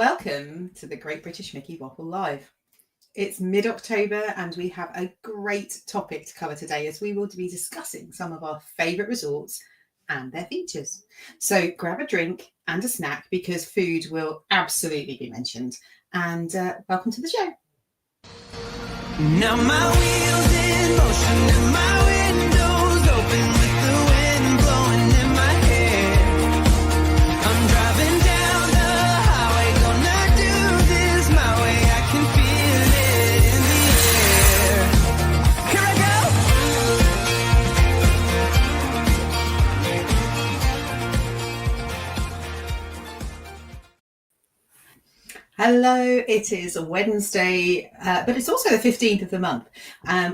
Welcome to the Great British Mickey Waffle Live. It's mid-October and we have a great topic to cover today as we will be discussing some of our favourite resorts and their features. So grab a drink and a snack because food will absolutely be mentioned. And welcome to the show. Now my wheels in motion and my windows open with the wind blowing in my hair. I'm driving down the highway, gonna do this my way. I can feel it in the air. Here I Hello, it is a Wednesday, but it's also the 15th of the month,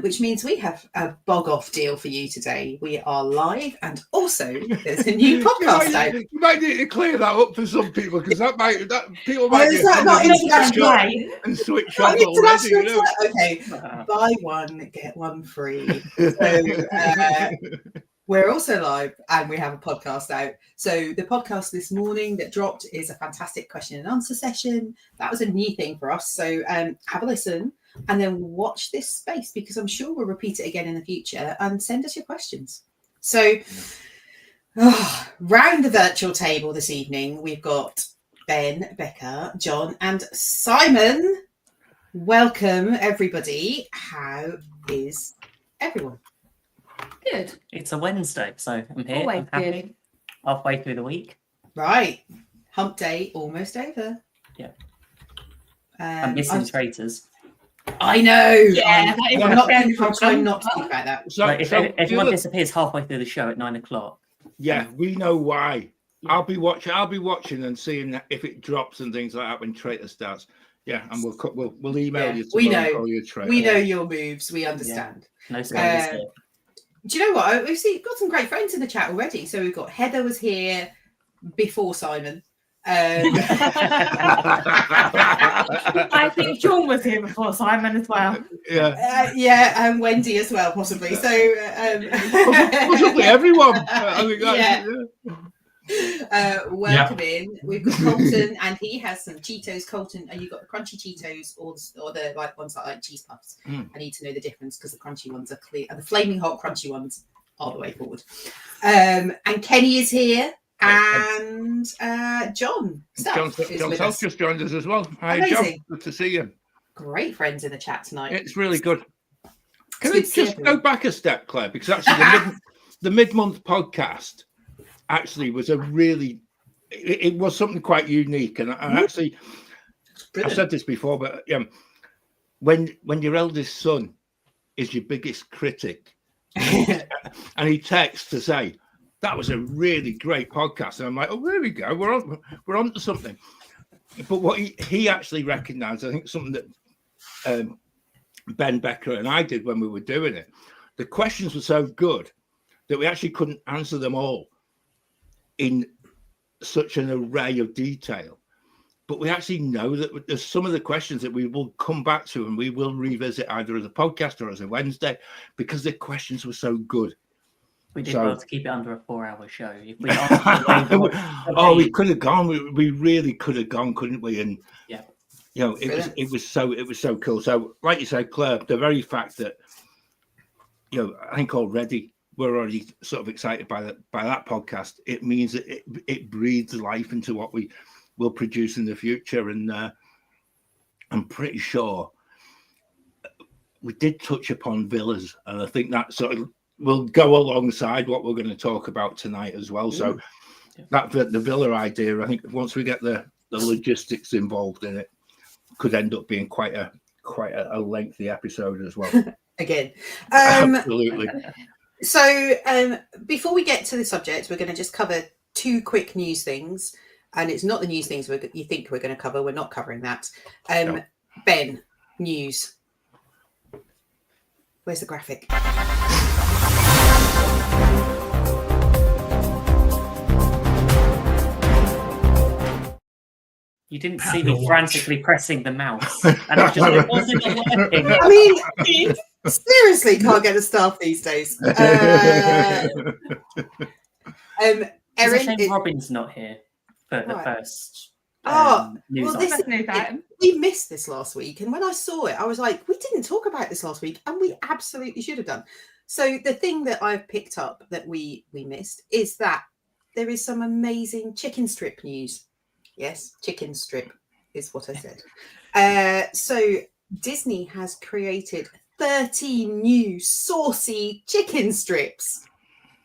which means we have a bog-off deal for you today. We are live and also there's a new podcast out. You might need to clear that up for some people because people might Is that not international? and switch off already. You know? Okay, buy one, get one free. So, we're also live and we have a podcast out. So the podcast this morning that dropped is a fantastic question and answer session. That was a new thing for us. So have a listen and then watch this space because I'm sure we'll repeat it again in the future and send us your questions. So round the virtual table this evening, we've got Ben, Becca, John and Simon. Welcome everybody. How is everyone? Good. It's a Wednesday, so I'm here. Always I'm happy. good. Halfway through the week. Right. Hump day almost over. Yeah. I'm missing I'm- traitors. I know. Yeah, that is I'm a not. very I'm trying fun not to one. think about that. So, Like, if so everyone the other- disappears halfway through the show at 9 o'clock. yeah, we know why. I'll be watching and seeing if it drops and things like that when Traitor starts. Yeah, and we'll email Yeah, you. we tomorrow and know. call you a traitor. We know your moves. We understand. No spoilers here. Do you know what? We've got some great friends in the chat already. So we've got Heather was here before Simon. I think John was here before Simon as well. Yeah, and Wendy as well, possibly. So possibly everyone. I think that's, welcome in. We've got Colton, and he has some Cheetos. Colton, you got the crunchy Cheetos or the like ones that are like cheese puffs? I need to know the difference because the crunchy ones are clear, and the flaming hot crunchy ones are the way forward. And Kenny is here, and John. John Self just joined us as well. Hi, John. Amazing. Good to see you. Great friends in the chat tonight. It's really good. Can It's I good to see just everyone. go back a step, Claire? Because actually, the mid-month podcast actually was it was something quite unique, and actually, I've said this before, but when your eldest son is your biggest critic, and he texts to say that was a really great podcast, and I'm like, oh, there we go, we're on to something. But what he actually recognised, I think, something that Ben, Becca, and I did when we were doing it. The questions were so good that we actually couldn't answer them all in such an array of detail. But we actually know that there's some of the questions that we will come back to and we will revisit either as a podcast or as a Wednesday because the questions were so good. We did So- well to keep it under a 4-hour show. If we we could have gone. We really could have gone, couldn't we? And Yeah. you know, it was so cool. So, like you said, Claire, the very fact that I think we're already sort of excited by that podcast. It means that it breathes life into what we will produce in the future, and I'm pretty sure we did touch upon villas, and I think that sort of will go alongside what we're going to talk about tonight as well. So the villa idea, I think once we get the logistics involved in it, could end up being quite a lengthy episode as well. Again. Absolutely. So before we get to the subject, we're going to just cover two quick news things. And it's not the news things you think we're going to cover. We're not covering that. No. Ben, news. Where's the graphic? You didn't see me frantically pressing the mouse. And I was just like, wasn't working. I mean, seriously, can't get a staff these days. It's a Erin, shame Robin's not here for the Right. first news well, item. this That's a news item. we missed this last week, and when I saw it, I was like, we didn't talk about this last week, and we absolutely should have done. So the thing that I've picked up that we missed is that there is some amazing chicken strip news. Yes, chicken strip is what I said. So Disney has created 13 new saucy chicken strips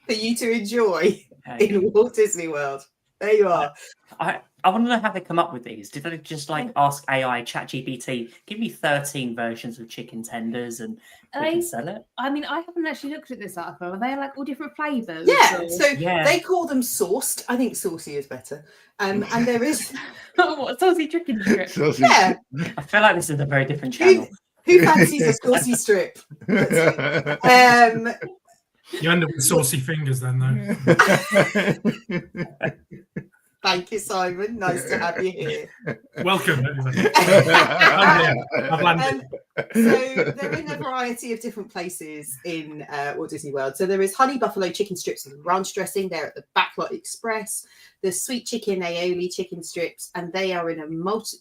for you to enjoy in Walt Disney World. There you are. I want to know how they come up with these. Did they just like ask AI, ChatGPT, give me 13 versions of chicken tenders and we can sell it? I mean, I haven't actually looked at this article. Are they like all different flavours? Yeah, or- so Yeah. they call them sauced. I think saucy is better. And there is what saucy chicken strip? Sausage. yeah. I feel like this is a very different channel. Who fancies a saucy strip? You end up with saucy fingers then, though. Thank you, Simon. Nice to have you here. Welcome, everybody. I've landed. So they're in a variety of different places in Walt Disney World. So there is honey buffalo chicken strips with ranch dressing. They're at the Backlot Express. There's sweet chicken aioli chicken strips, and they are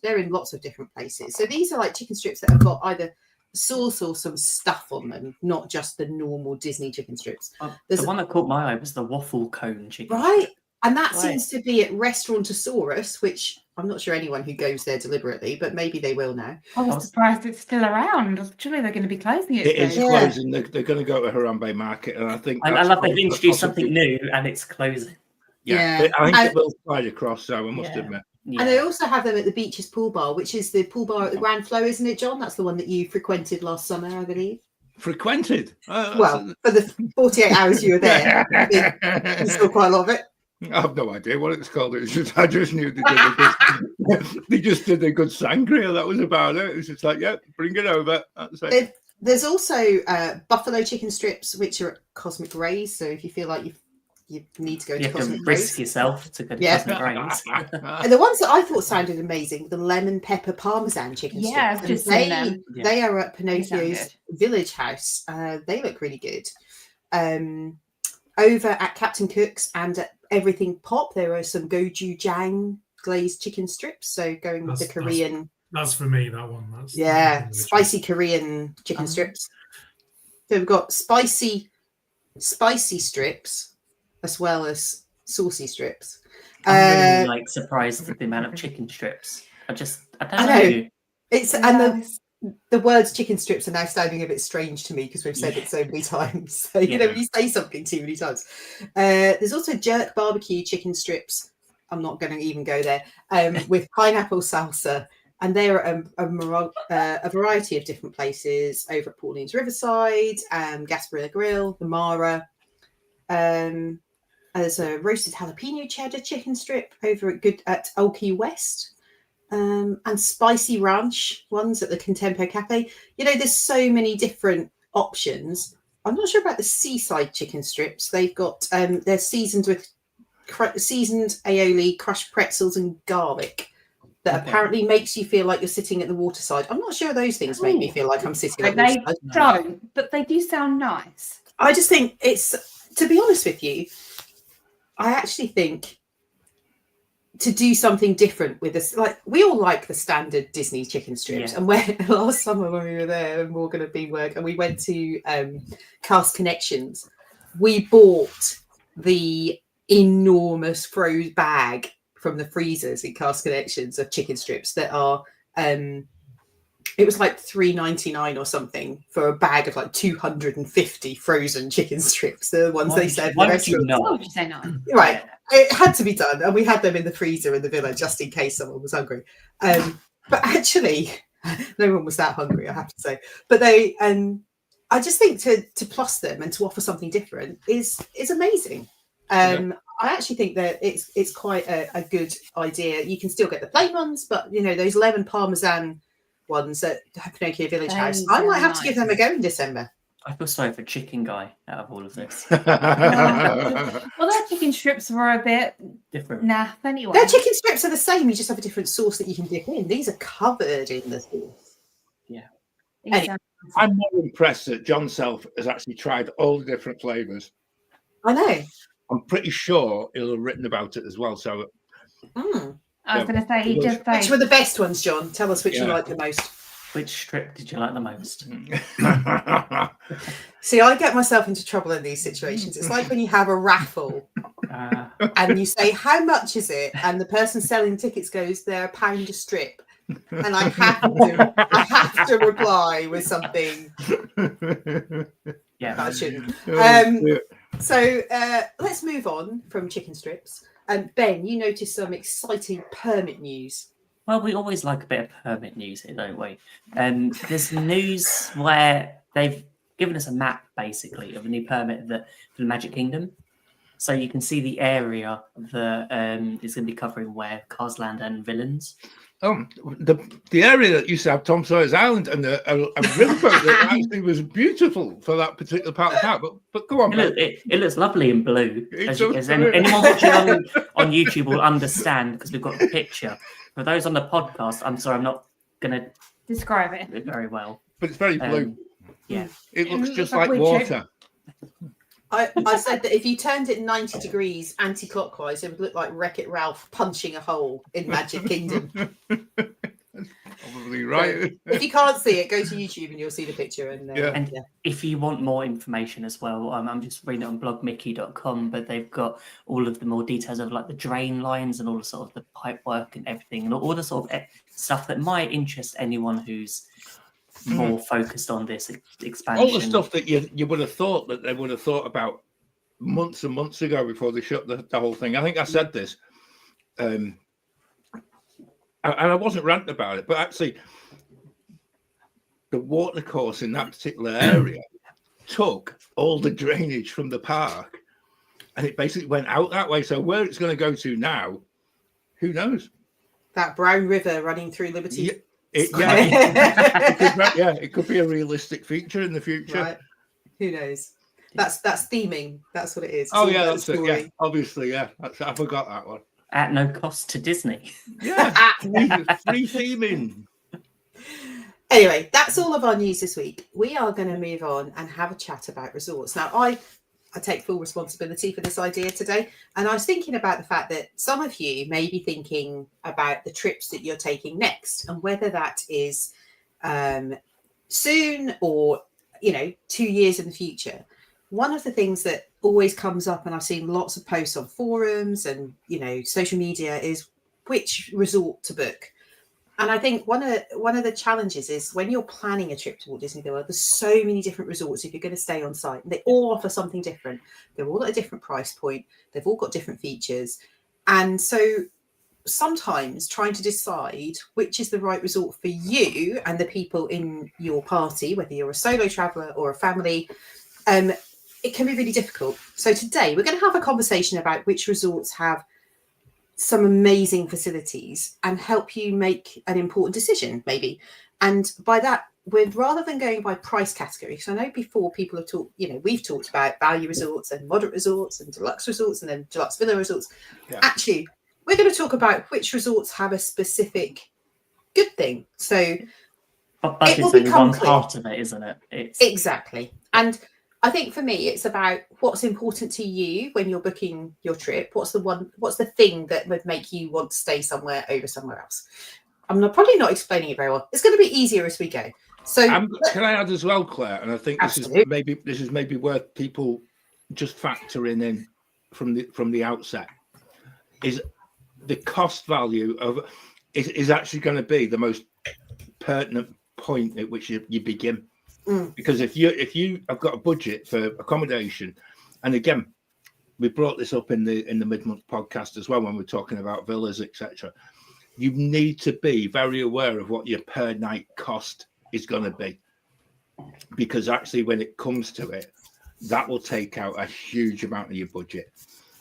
they're in lots of different places. So these are like chicken strips that have got either sauce or some stuff on them, not just the normal Disney chicken strips. The one that caught my eye was the waffle cone chicken. Right. And that Right. seems to be at Restaurantosaurus, which I'm not sure anyone who goes there deliberately, but maybe they will now. I was surprised it's still around. Surely they're going to be closing it. It is soon. Yeah. closing. They're going to go to Harambe Market, and I think I that's love they've possibly- introduced something new and it's closing. Yeah, Yeah. I think And- it will slide across. So I must Yeah. admit, Yeah. And they also have them at the Beaches Pool Bar, which is the pool bar at the Grand Flow, isn't it, John? That's the one that you frequented last summer, I believe. frequented. Well, for the 48 hours you were there, you saw quite a lot of it. I have no idea what it's called. It's just I just knew they did they just did a good sangria. That was about it. It was just like, yeah, bring it over. That's it. There's also buffalo chicken strips, which are at Cosmic Rays. So if you feel like you need to go You to have to Cosmic risk Rays. yourself to go to Yeah. Cosmic Rains. And the ones that I thought sounded amazing, the lemon pepper parmesan chicken Yeah, strips. I've just and seen them. Yeah. They are at They sound Pinocchio's Village House. They look really good. Over at Captain Cook's and at Everything Pop, there are some gochujang glazed chicken strips. So going with the That's- Korean, That's for me, that one. That's spicy Korean chicken strips. So we've got spicy strips as well as saucy strips. I'm really like surprised at the amount of chicken strips. I don't I know. know. It's and the words chicken strips are now sounding a bit strange to me because we've said it so many times. So you know, when you say something too many times. There's also jerk barbecue chicken strips. I'm not going to even go there. With pineapple salsa, and they're a variety of different places over at Pauline's Riverside, Gasparilla Grill, the Mara. There's a roasted jalapeno cheddar chicken strip over at Old Key West. And spicy ranch ones at the Contempo Cafe. You know, there's so many different options. I'm not sure about the seaside chicken strips. They've got they're seasoned with seasoned aioli, crushed pretzels, and garlic. That apparently makes you feel like you're sitting at the waterside. I'm not sure those things make me feel like I'm sitting at the They waterside. don't, but they do sound nice. I just think it's, to be honest with you, I actually think to do something different with this, like we all like the standard Disney chicken strips. Yeah. And when last summer when we were there and Morgan had been work and we went to Cast Connections, we bought the enormous froze bag from the freezers in Cast Connections of chicken strips that are it was like $3.99 or something for a bag of like 250 frozen chicken strips. The ones they said. Why would you What not? would you say no? Right. It had to be done. And we had them in the freezer in the villa just in case someone was hungry. But actually, no one was that hungry, I have to say. But they, I just think to plus them and to offer something different is amazing. I actually think that it's quite a good idea. You can still get the plain ones, but you know, those lemon parmesan ones at Pinocchio Village House, I might have to give them a go in December. I feel sorry for Chicken Guy out of all of this. Well, their chicken strips were a bit Different. naff anyway. Their chicken strips are the same, you just have a different sauce that you can dip in. These are covered in the sauce. They sound- I'm more impressed that John Self has actually tried all the different flavors. I know. I'm pretty sure he'll have written about it as well. So Mm. I was going to say, he just Which say, were the best ones, John? Tell us which you Yeah. like the most. Which strip did you like the most? See, I get myself into trouble in these situations. It's like when you have a raffle and you say, how much is it? And the person selling tickets goes, they're £1 a strip. And I have to reply with something Yeah. that I shouldn't. Yeah. So let's move on from chicken strips. Ben, you noticed some exciting permit news. Well, we always like a bit of permit news here, don't we? There's news where they've given us a map, basically, of a new permit for the Magic Kingdom. So you can see the area that is going to be covering where Cars Land and Villains. The area that used to have Tom Sawyer's Island and a riverboat that actually was beautiful for that particular part of town. But go on, Ben. It looks lovely in blue. It As does. anyone watching on YouTube will understand because we've got the picture. For those on the podcast, I'm sorry, I'm not going to describe it. very well. But it's very blue. Yeah. It looks looks just like like wood water. I said that if you turned it 90 degrees anti-clockwise, it would look like Wreck-It Ralph punching a hole in Magic Kingdom. Probably right. If you can't see it, go to YouTube and you'll see the picture. And And if you want more information as well, I'm just reading it on blogmickey.com, but they've got all of the more details of like the drain lines and all the sort of the pipe work and everything, and all the sort of stuff that might interest anyone who's more focused on this expansion. All the stuff that you would have thought that they would have thought about months and months ago before they shut the whole thing. I think I said this, and I wasn't ranting about it, but actually the water course in that particular area took all the drainage from the park and it basically went out that way. So where it's going to go to now, who knows? that brown river running through Liberty. Yeah. It could be a realistic feature in the future. Right. Who knows? That's theming. That's what it is. It's Oh all yeah, about that's the it. Yeah, story. obviously, yeah. I forgot that one. At no cost to Disney. Yeah, free theming. Anyway, that's all of our news this week. We are going to move on and have a chat about resorts. Now, I take full responsibility for this idea today. And I was thinking about the fact that some of you may be thinking about the trips that you're taking next and whether that is soon or, 2 years in the future. One of the things that always comes up, and I've seen lots of posts on forums and, social media, is which resort to book. And I think one of the challenges is when you're planning a trip to Walt Disney World, there's so many different resorts if you're going to stay on site. They all offer something different. They're all at a different price point. They've all got different features. And so sometimes trying to decide which is the right resort for you and the people in your party, whether you're a solo traveler or a family, it can be really difficult. So today we're going to have a conversation about which resorts have some amazing facilities and help you make an important decision, maybe. And by that, rather than going by price category, because I know before people have talked, we've talked about value resorts and moderate resorts and deluxe resorts and then deluxe villa resorts. Yeah. Actually, we're going to talk about which resorts have a specific good thing. So but budget's only one part of it, isn't it? Exactly. And I think for me, it's about what's important to you when you're booking your trip. What's the thing that would make you want to stay somewhere over somewhere else? I'm probably not explaining it very well. It's going to be easier as we go. So can I add as well, Claire? And I think this is maybe where people just factor in from the outset is the cost value of is actually going to be the most pertinent point at which you begin. Because if you have got a budget for accommodation, and again, we brought this up in the mid-month podcast as well when we're talking about villas, etc. You need to be very aware of what your per night cost is going to be, because actually, when it comes to it, that will take out a huge amount of your budget.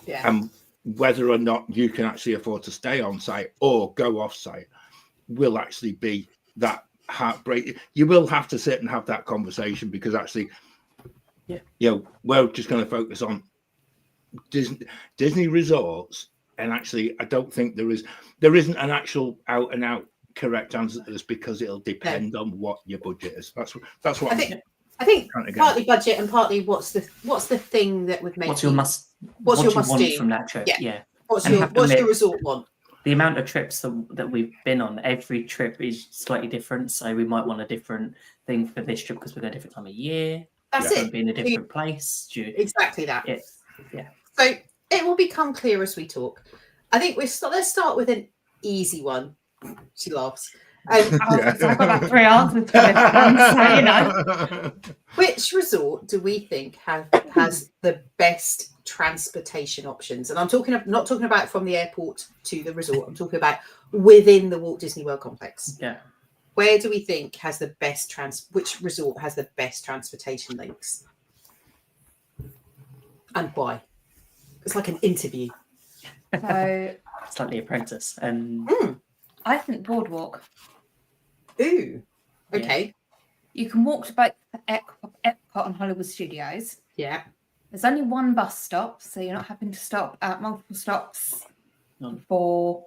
Yeah. And whether or not you can actually afford to stay on site or go off site will actually be that heartbreak. You will have to sit and have that conversation, because actually, we're just going to focus on Disney resorts, and actually, I don't think there isn't an actual out and out correct answer to this, because it'll depend on what your budget is. That's what I think partly budget and partly what's the thing that would make what's your must do from that trip. Yeah. What's your resort want? the amount of trips that we've been on, every trip is slightly different. So we might want a different thing for this trip because we're going a different time of year. That's it. Be in a different place. Exactly that. Yeah. So it will become clear as we talk. I think let's start with an easy one. She laughs. So I've got like 3 answers to this one, so you know. Which resort do we think has the best transportation options? And I'm not talking about from the airport to the resort. I'm talking about within the Walt Disney World complex. Yeah. Where do we think has the best which resort has the best transportation links? And why? It's like an interview. So It's like The Apprentice. I think Boardwalk. Ooh. Okay. You can walk to both Epcot and Hollywood Studios. Yeah. There's only one bus stop, so you're not having to stop at multiple stops unless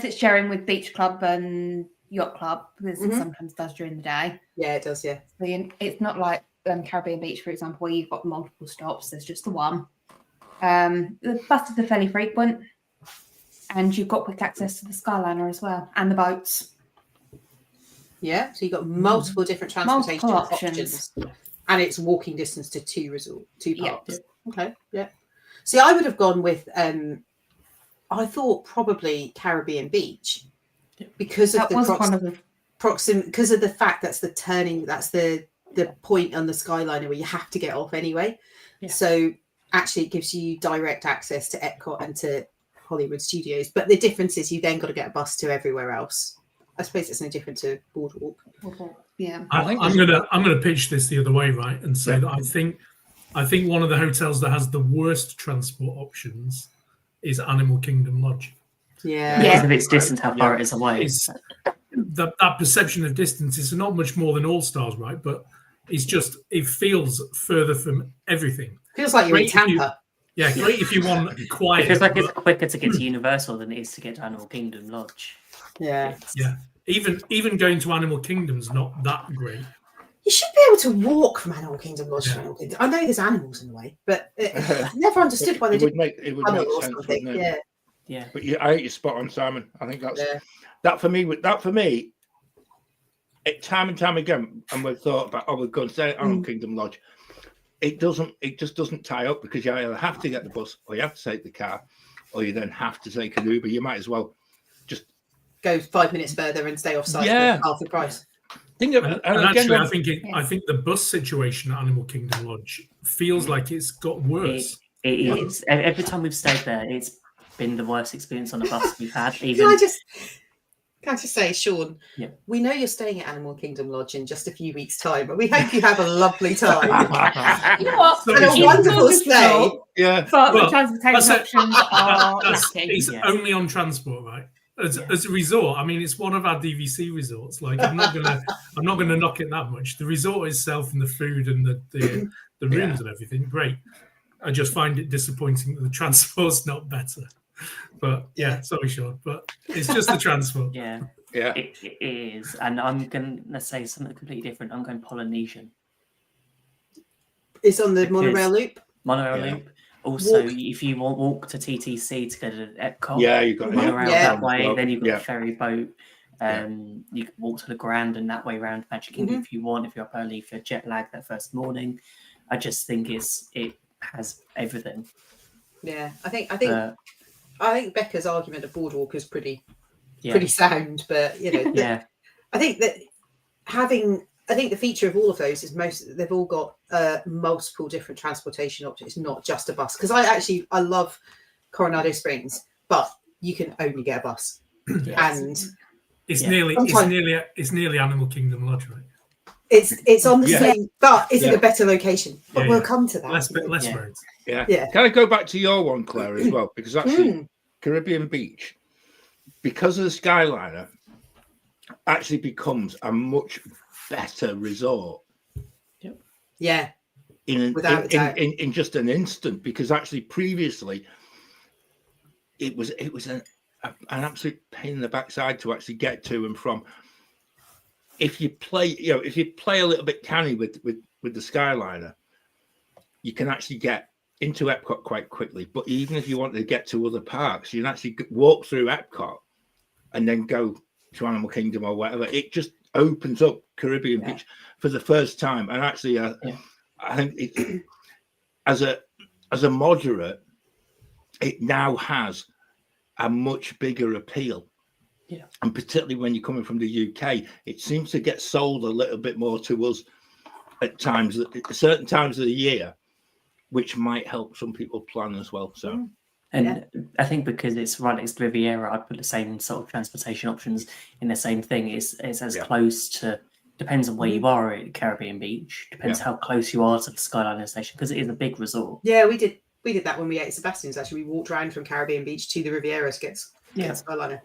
it's sharing with Beach Club and Yacht Club, because it sometimes does during the day. Yeah, it does. Yeah. So it's not like Caribbean Beach, for example, where you've got multiple stops. There's just the one. The buses are fairly frequent, and you've got quick access to the Skyliner as well, and the boats. Yeah, so you've got multiple different transportation options. And it's walking distance to two parks. Yeah. Okay, yeah. See, I would have gone with, I thought probably Caribbean Beach, because of because of the fact that's the turning, that's the point on the Skyliner where you have to get off anyway. Yeah. So actually it gives you direct access to Epcot and to Hollywood Studios. But the difference is you then got to get a bus to everywhere else. I suppose it's no different to Boardwalk. Yeah, I'm gonna pitch this the other way, right, and say that I think one of the hotels that has the worst transport options is Animal Kingdom Lodge. Yeah, because of its distance, how far it is away. That perception of distance is not much more than All Stars, right? But it feels further from everything. Feels like you're in Tampa. Great if you want quiet. It feels like it's quicker to get to Universal than it is to get to Animal Kingdom Lodge. Yeah. Even going to Animal Kingdom's not that great. You should be able to walk from Animal Kingdom Lodge to Animal Kingdom. I know there's animals in the way, but I never understood why they did. It would make sense, wouldn't it? Yeah. But I think you're spot on, Simon. I think that for me. Time and time again, and we've thought about we're going to stay at Animal Kingdom Lodge. It just doesn't tie up, because you either have to get the bus, or you have to take the car, or you then have to take an Uber. You might as well just go 5 minutes further and stay off site for half the price. I think the bus situation at Animal Kingdom Lodge feels like it's got worse. It is. Every time we've stayed there, it's been the worst experience on a bus we've had. Can I just say, Sean, we know you're staying at Animal Kingdom Lodge in just a few weeks' time, but we hope you have a lovely time. You know what? And a wonderful stay. Yeah. But the transportation options are it's only on transport, right? As a resort, I mean, it's one of our DVC resorts. Like, I'm not gonna knock it that much. The resort itself and the food and the rooms and everything, great. I just find it disappointing that the transport's not better. But sorry, Sean, but it's just the transport. It is. And I'm gonna say something completely different. I'm going Polynesian. It's on the monorail loop. Loop. Also, if you walk to TTC to go to Epcot, you've got monorail that way. Then you've got a ferry boat. You can walk to the Grand and that way around Magic Kingdom if you want. If you're up early for jet lag that first morning, I just think it has everything. Yeah, I think Becca's argument of Boardwalk is pretty sound, but I think that I think the feature of all of those is they've all got multiple different transportation options. It's not just a bus, because I love Coronado Springs, but you can only get a bus, and it's nearly Animal Kingdom Lodge, right? It's on the same, but is it a better location? But we'll come to that. Less roads. Yeah. Can I go back to your one, Claire, as well? Because actually, Caribbean Beach, because of the Skyliner, actually becomes a much better resort. Yeah. In just an instant, because actually previously it was an absolute pain in the backside to actually get to and from. If you play a little bit canny with the Skyliner, you can actually get into Epcot quite quickly. But even if you wanted to get to other parks, you can actually walk through Epcot and then go to Animal Kingdom or whatever. It just opens up Caribbean Beach for the first time. And actually, I think it, as a moderate, it now has a much bigger appeal. Yeah. And particularly when you're coming from the UK, it seems to get sold a little bit more to us at times, at certain times of the year, which might help some people plan as well. So, and I think because it's right next to Riviera, I'd put the same sort of transportation options in the same thing. It's as close to, depends on where you are at Caribbean Beach, depends how close you are to the Skyliner station, because it is a big resort. Yeah, we did that when we ate at Sebastian's. Actually, we walked around from Caribbean Beach to the Riviera to get Skyliner.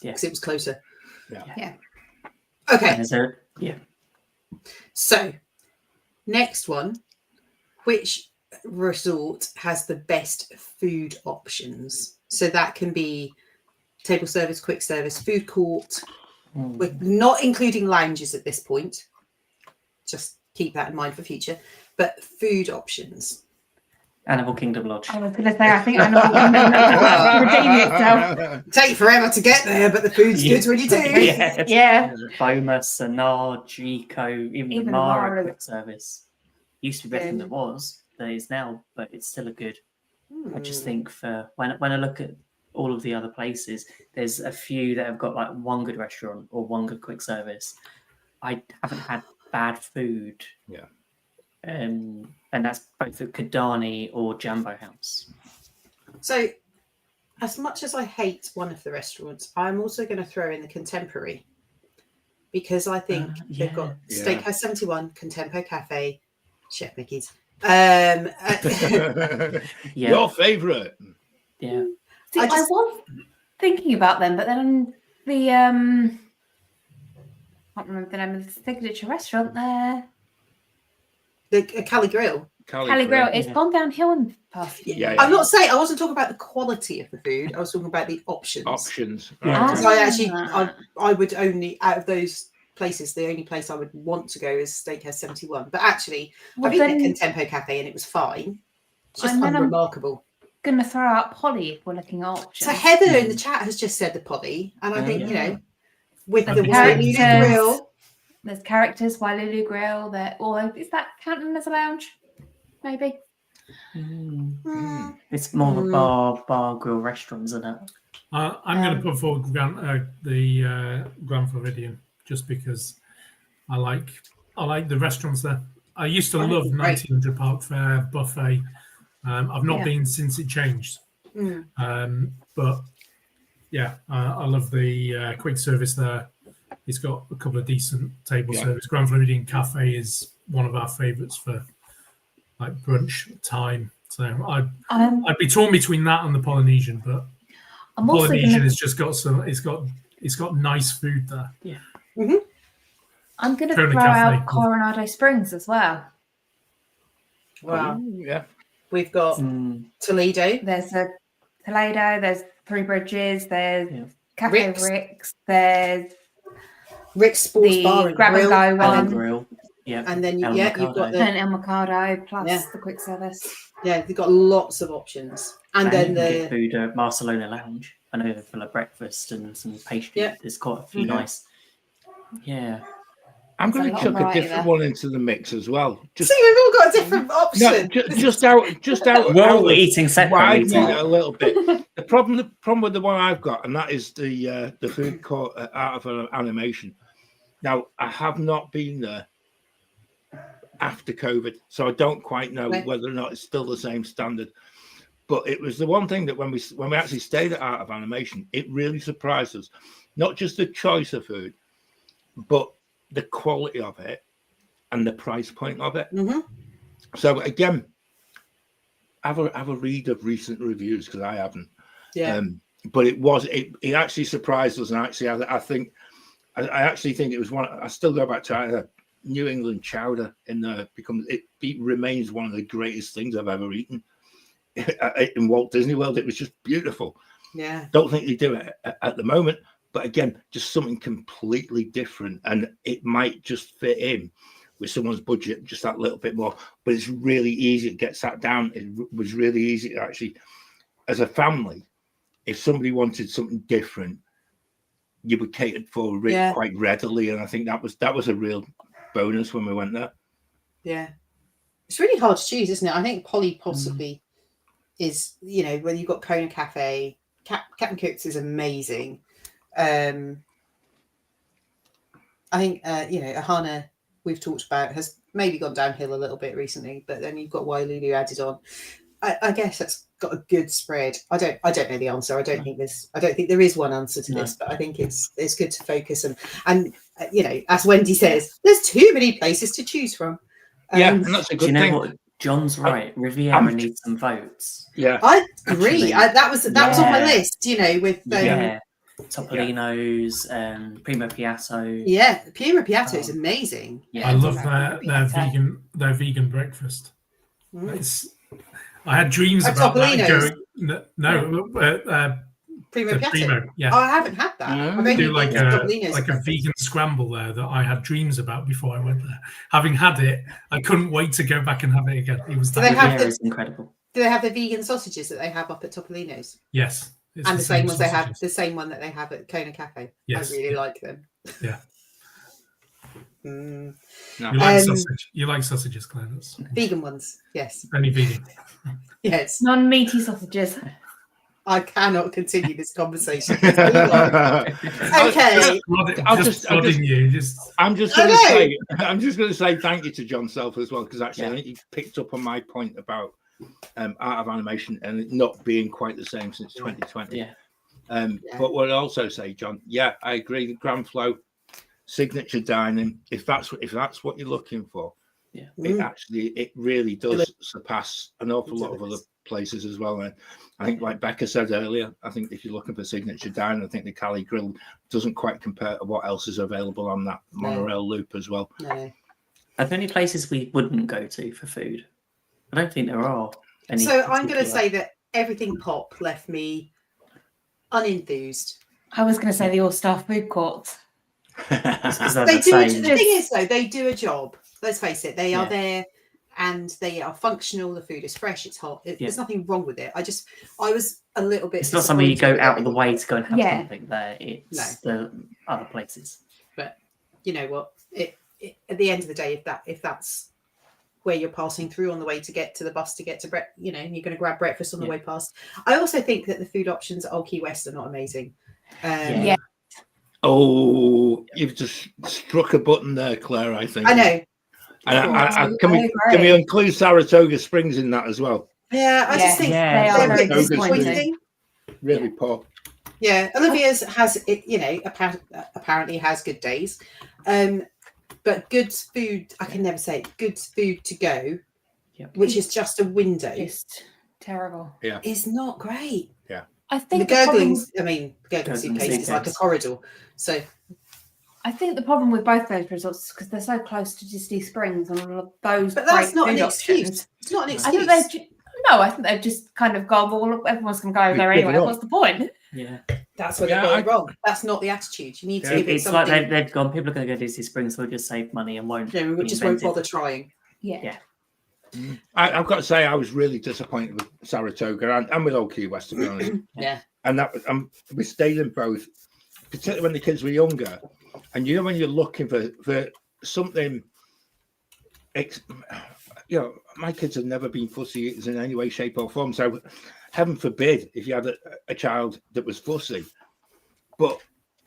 Yeah, because it was closer. Yeah. Okay. Yeah. So, next one, which resort has the best food options? So that can be table service, quick service, food court. We're not including lounges at this point. Just keep that in mind for future. But food options. Animal Kingdom Lodge. I was going to say, I think Animal Kingdom Lodge redeem itself. Take forever to get there, but the food's good when you do. Yeah. Foma, Sonar, Gico, even Mara quick service. Used to be better than it was, than it is now, but it's still a good. I just think for when I look at all of the other places, there's a few that have got like one good restaurant or one good quick service. I haven't had bad food. Yeah. And that's both at Kidani or Jambo House. So, as much as I hate one of the restaurants, I'm also going to throw in the Contemporary, because I think they've got Steakhouse 71, Contempo Cafe, Chef Mickey's. Your favourite. Yeah. See, I was thinking about them, but then the I can't remember the name of the signature restaurant there. The Cali Grill. Cali Grill. It's gone downhill in the past. I'm not saying, I wasn't talking about the quality of the food. I was talking about the options. Because I would only, out of those places, the only place I would want to go is Steakhouse 71. But actually, I've eaten at Contempo Cafe and it was fine. It's just unremarkable. Going to throw out Polly if we're looking at options. So Heather in the chat has just said the Polly, and I think, you know, with the Wailulu Grill. There's characters, Wailulu Grill. Is that counting as a lounge? Maybe. It's more of a bar grill restaurant, isn't it? I'm going to put forward the Grand Floridian, just because I like the restaurants there. I used to love 1900 Park Fair buffet. I've not been since it changed, but I love the quick service there. It's got a couple of decent table service. Grand Floridian Cafe is one of our favourites for like brunch time. So I'd be torn between that and the Polynesian, but Polynesian has just got some. It's got nice food there. Yeah. Mm-hmm. I'm going to throw out Coronado Springs as well. Wow. Yeah. We've got Toledo. There's a Toledo. There's Three Bridges. There's Cafe Rick's. There's Rick's Sports Bar and Grab Grill. and Go one. Grill. Yeah. And then you've got the El Mercado plus the quick service. Yeah, they've got lots of options. And then the food at Barcelona Lounge. I know for like breakfast and some pastry. Yeah. There's quite a few nice. Yeah. I'm going to chuck a different one into the mix as well. See, we've all got a different option. No, just out. We're eating separately. A little bit. The problem with the one I've got, and that is the food court at Art of Animation. Now, I have not been there after COVID, so I don't quite know whether or not it's still the same standard. But it was the one thing that when we actually stayed at Art of Animation, it really surprised us. Not just the choice of food, but the quality of it and the price point of it. Mm-hmm. So again, have a read of recent reviews, because I haven't. Yeah. But it actually surprised us, and actually I actually think it was one. I still go back to New England chowder in there, it remains one of the greatest things I've ever eaten in Walt Disney World. It was just beautiful. Yeah. Don't think they do it at the moment. But again, just something completely different, and it might just fit in with someone's budget just that little bit more. But it's really easy to get sat down. It was really easy to actually, as a family, if somebody wanted something different, you were catered for quite readily. And I think that was a real bonus when we went there. Yeah. It's really hard to choose, isn't it? I think Polly possibly is, you know, when you've got Kona Cafe, Captain Cook's is amazing. I think, you know, Ahana, we've talked about, has maybe gone downhill a little bit recently, but then you've got Wailulu added on. I guess that's got a good spread. I don't know the answer. I don't think there is one answer to this, but I think it's good to focus and you know, as Wendy says, there's too many places to choose from. And that's a good thing. Do you know what? John's right. Riviera needs some votes. Yeah, I agree. That was on my list. You know, with Topolino's, Primo Piatto. Yeah, Primo Piatto is amazing. Yeah, I love their vegan breakfast. I had dreams about that going. Primo Piatto. Primo, yeah. Oh, I haven't had that. I do like a vegan scramble there that I had dreams about before I went there. Having had it, I couldn't wait to go back and have it again. It was incredible. Do they have the vegan sausages that they have up at Topolino's? Yes. And the same ones they have, the same one that they have at Kona Cafe. Yes. I really like them. Yeah. No. You like sausage? You like sausages, Claire? Vegan ones, yes. Only vegan. Yes. Non-meaty sausages. I cannot continue this conversation. Okay. I'm just going to say thank you to John Self as well, because actually I think he picked up on my point about art of animation and it not being quite the same since 2020. Yeah. But what I also say, John, I agree. The Grand Flow, signature dining, if that's what you're looking for, it really does surpass an awful lot of other places as well. And I think, like Becca said earlier, I think if you're looking for signature dining, I think the Cali Grill doesn't quite compare to what else is available on that monorail loop as well. No. Are there any places we wouldn't go to for food? I don't think there are any. So I'm going to say that everything pop left me unenthused. I was going to say the all-staff food courts. They do. The thing is, though, they do a job. Let's face it, they are there and they are functional. The food is fresh, it's hot. There's nothing wrong with it. I was a little bit. It's not something you go out of the way to go and have something there. It's the other places. But you know what? At the end of the day, if that's where you're passing through on the way to get to the bus to get to you're going to grab breakfast on the way past. I also think that the food options at Old Key West are not amazing. Oh, you've just struck a button there, Claire, I think. I know. And can we include Saratoga Springs in that as well? Yeah, I just think they are very disappointing. Really poor. Yeah, Olivia's has it. You know, apparently has good days, but good food. I can never say it, good food to go, which is just a window. Just terrible. Yeah, is not great. Yeah, I think the gurglings. Gurgling suitcase is like a corridor. So. I think the problem with both those resorts is because they're so close to Disney Springs and all of those. But that's not an excuse. Options. It's not an excuse. I think they've just kind of gone, well, everyone's going to go over there anyway. What's the point? Yeah. That's where they're going wrong. That's not the attitude. You need to give it it's something. Like they've gone, people are going to go to Disney Springs, so we'll just save money and won't. No, we just won't bother trying. Yeah. I've got to say, I was really disappointed with Saratoga and with Old Key West, to be honest. And that we stayed in both, particularly when the kids were younger. And you know, when you're looking for something, my kids have never been fussy eaters in any way, shape, or form. So, heaven forbid if you had a child that was fussy, but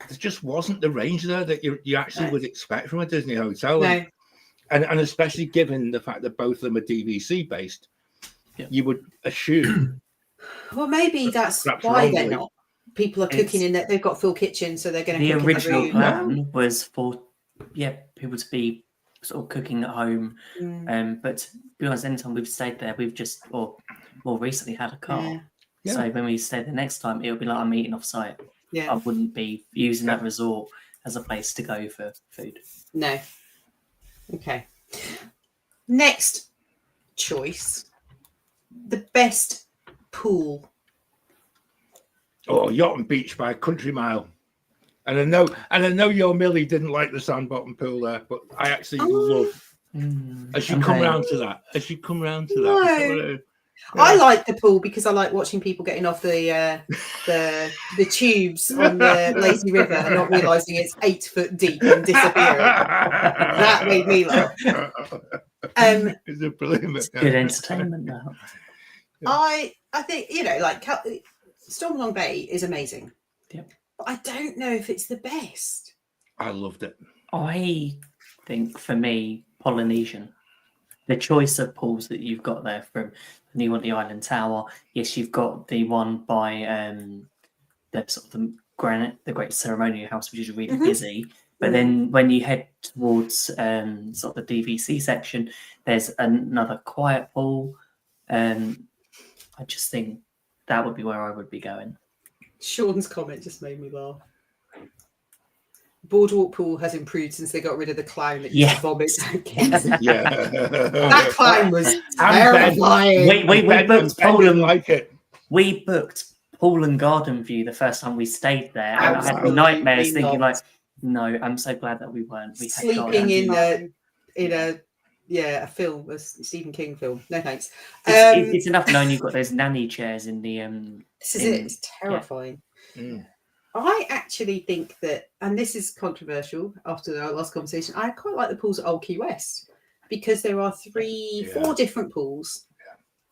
there just wasn't the range there that you actually would expect from a Disney hotel. No. And especially given the fact that both of them are DVC based, you would assume. Well, maybe that's why they're not. People are cooking in that they've got full kitchen, so they're going to cook in the original plan was for people to be sort of cooking at home. But to be honest, anytime we've stayed there, we've just more recently had a car. So when we stay the next time, it would be like I'm eating off site. I wouldn't be using that resort as a place to go for food. No. Okay. Next choice, the best pool. Oh, Yacht and Beach by a country mile. And I know your Millie didn't like the sand bottom pool there, but I actually love As you come round to that. No. I like the pool because I like watching people getting off the tubes on the lazy river and not realising it's 8 foot deep and disappearing. That made me laugh. It's a brilliant. Good entertainment now. I think, like Stormalong Bay is amazing. Yep. But I don't know if it's the best. I loved it. I think for me, Polynesian. The choice of pools that you've got there from the new one, the Island Tower. Yes, you've got the one by the sort of the Great Ceremonial House, which is really busy. But then when you head towards sort of the DVC section, there's another quiet pool. I just think that would be where I would be going. Sean's comment just made me laugh. Boardwalk pool has improved since they got rid of the clown that used to vomit. That clown was terrifying. We booked pool and like it. We booked pool and garden view the first time we stayed there, and I had nightmares thinking like, no, I'm so glad that we weren't. We sleeping in a film, a Stephen King film. No thanks. It's enough knowing you've got those nanny chairs in the. This is it. It's terrifying. Yeah. I actually think that, and this is controversial after our last conversation, I quite like the pools at Old Key West because there are 4 different pools,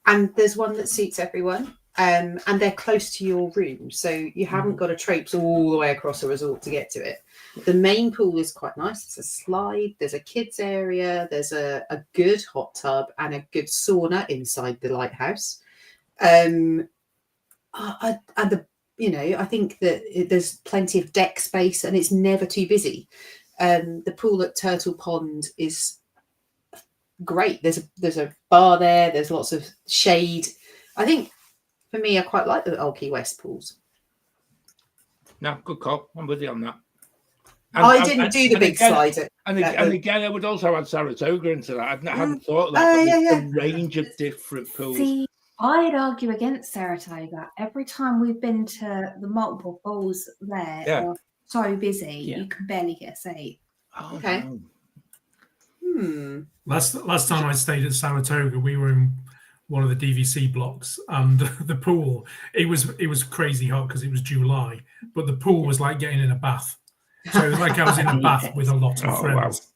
and there's one that suits everyone, and they're close to your room, so you haven't got to traipse all the way across a resort to get to it. The main pool is quite nice. It's a slide, there's a kids area, there's a good hot tub and a good sauna inside the lighthouse. I think that there's plenty of deck space and it's never too busy. The pool at Turtle Pond is great. There's a bar there. There's lots of shade. I think for me, I quite like the Old Key West pools. No, good call. I'm with you on that. I didn't do the big slide. And again, I would also add Saratoga into that. I hadn't thought of that. A range of different pools. See, I'd argue against Saratoga. Every time we've been to the multiple pools there, they're so busy, you can barely get a seat. Oh, okay. No. Last time I stayed at Saratoga, we were in one of the DVC blocks, and the pool, it was crazy hot because it was July, but the pool was like getting in a bath. So it was like I was in a bath with a lot of friends.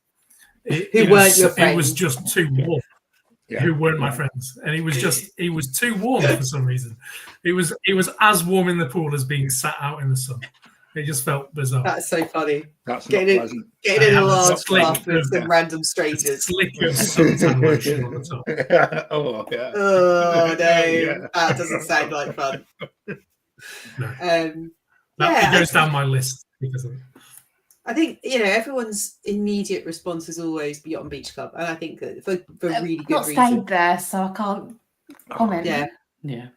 Wow. Who weren't your friends? It was just too warm. Who weren't my friends, and it was too warm for some reason. It was as warm in the pool as being sat out in the sun. It just felt bizarre. That's so funny. That's getting in a large bath with some random strangers. Slick of suntan lotion on the top. Oh yeah. Oh no, that doesn't sound like fun. No. It goes down my list because of it. I think everyone's immediate response is always Beyond Beach Club, and I think that for really good reason. Not stayed there, so I can't comment. Yeah.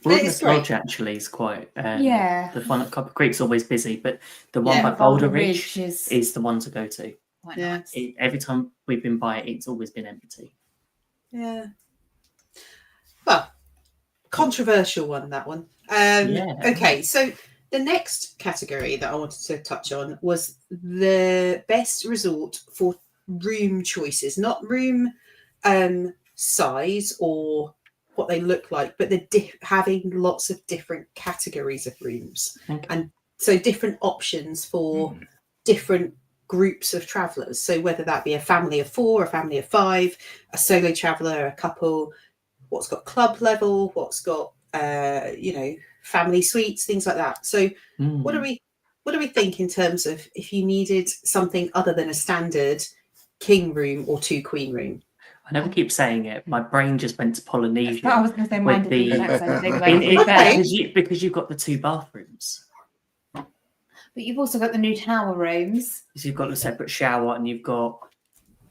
Broadness Lodge actually is quite. The one at Copper Creek's always busy, but the one by Boulder Ridge is the one to go to. Nice. Every time we've been by it, it's always been empty. Yeah. Well, controversial one, that one. Okay, so the next category that I wanted to touch on was the best resort for room choices, not room size or what they look like, but having lots of different categories of rooms. Okay. And so different options for different groups of travellers. So whether that be a family of 4, a family of 5, a solo traveller, a couple, what's got club level, what's got, family suites, things like that. So what do we think in terms of if you needed something other than a standard king room or 2 queen room? I never keep saying it. My brain just went to Polynesian. I was going to say mine did the exact same thing. Because you've got the 2 bathrooms. But you've also got the new tower rooms. So you've got a separate shower and you've got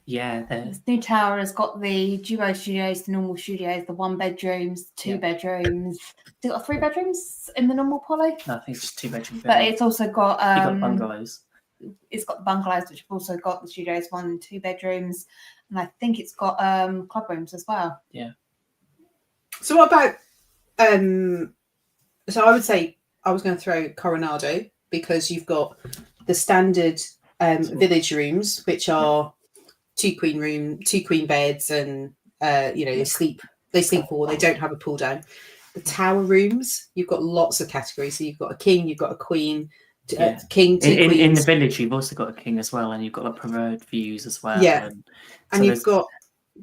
This new tower has got the duo studios, the normal studios, the 1 bedrooms, 2 bedrooms. Has it got 3 bedrooms in the normal poly? No, I think it's just 2 bedrooms. But it's also got you've got bungalows. It's got the bungalows, which have also got the studios, 1 and 2 bedrooms, and I think it's got club rooms as well. Yeah. So what about so I would say I was going to throw Coronado because you've got the standard village rooms, which are 2 queen beds, and they sleep 4. They don't have a pull down. The tower rooms, you've got lots of categories. So you've got a king, you've got a queen, king, 2 queens. In the village, you've also got a king as well, and you've got like preferred views as well. Yeah, and so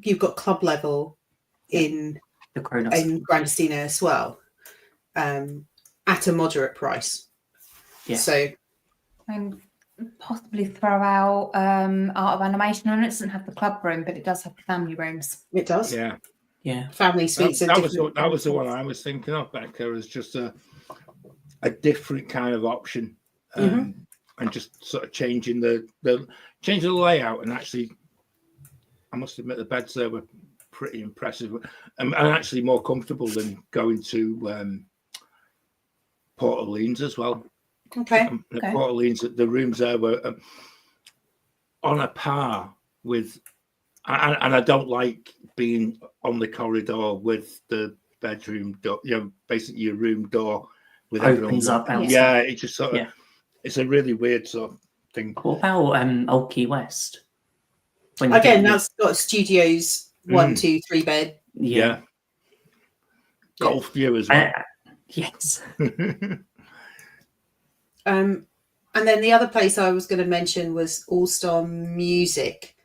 you've got club level in the Kronos in Grandistina as well, at a moderate price. Yeah. So, and possibly throw out Art of Animation on it. It doesn't have the club room, but it does have the family rooms. it does. Yeah. Family suites. That was the one I was thinking of, Becca, as just a different kind of option, and just sort of changing the layout. And actually, I must admit, the beds there were pretty impressive, and actually more comfortable than going to Port Orleans as well. Okay. At Port Orleans, the rooms there were on a par with, and I don't like being on the corridor with the bedroom door, basically your room door with opens up outside. Yeah, it just sort of, it's a really weird sort of thing. What about Old Key West? Again, that's got studios, 1, 2, 3 bed. Yeah. Golf view as well. Yes. And then the other place I was going to mention was All Star Music,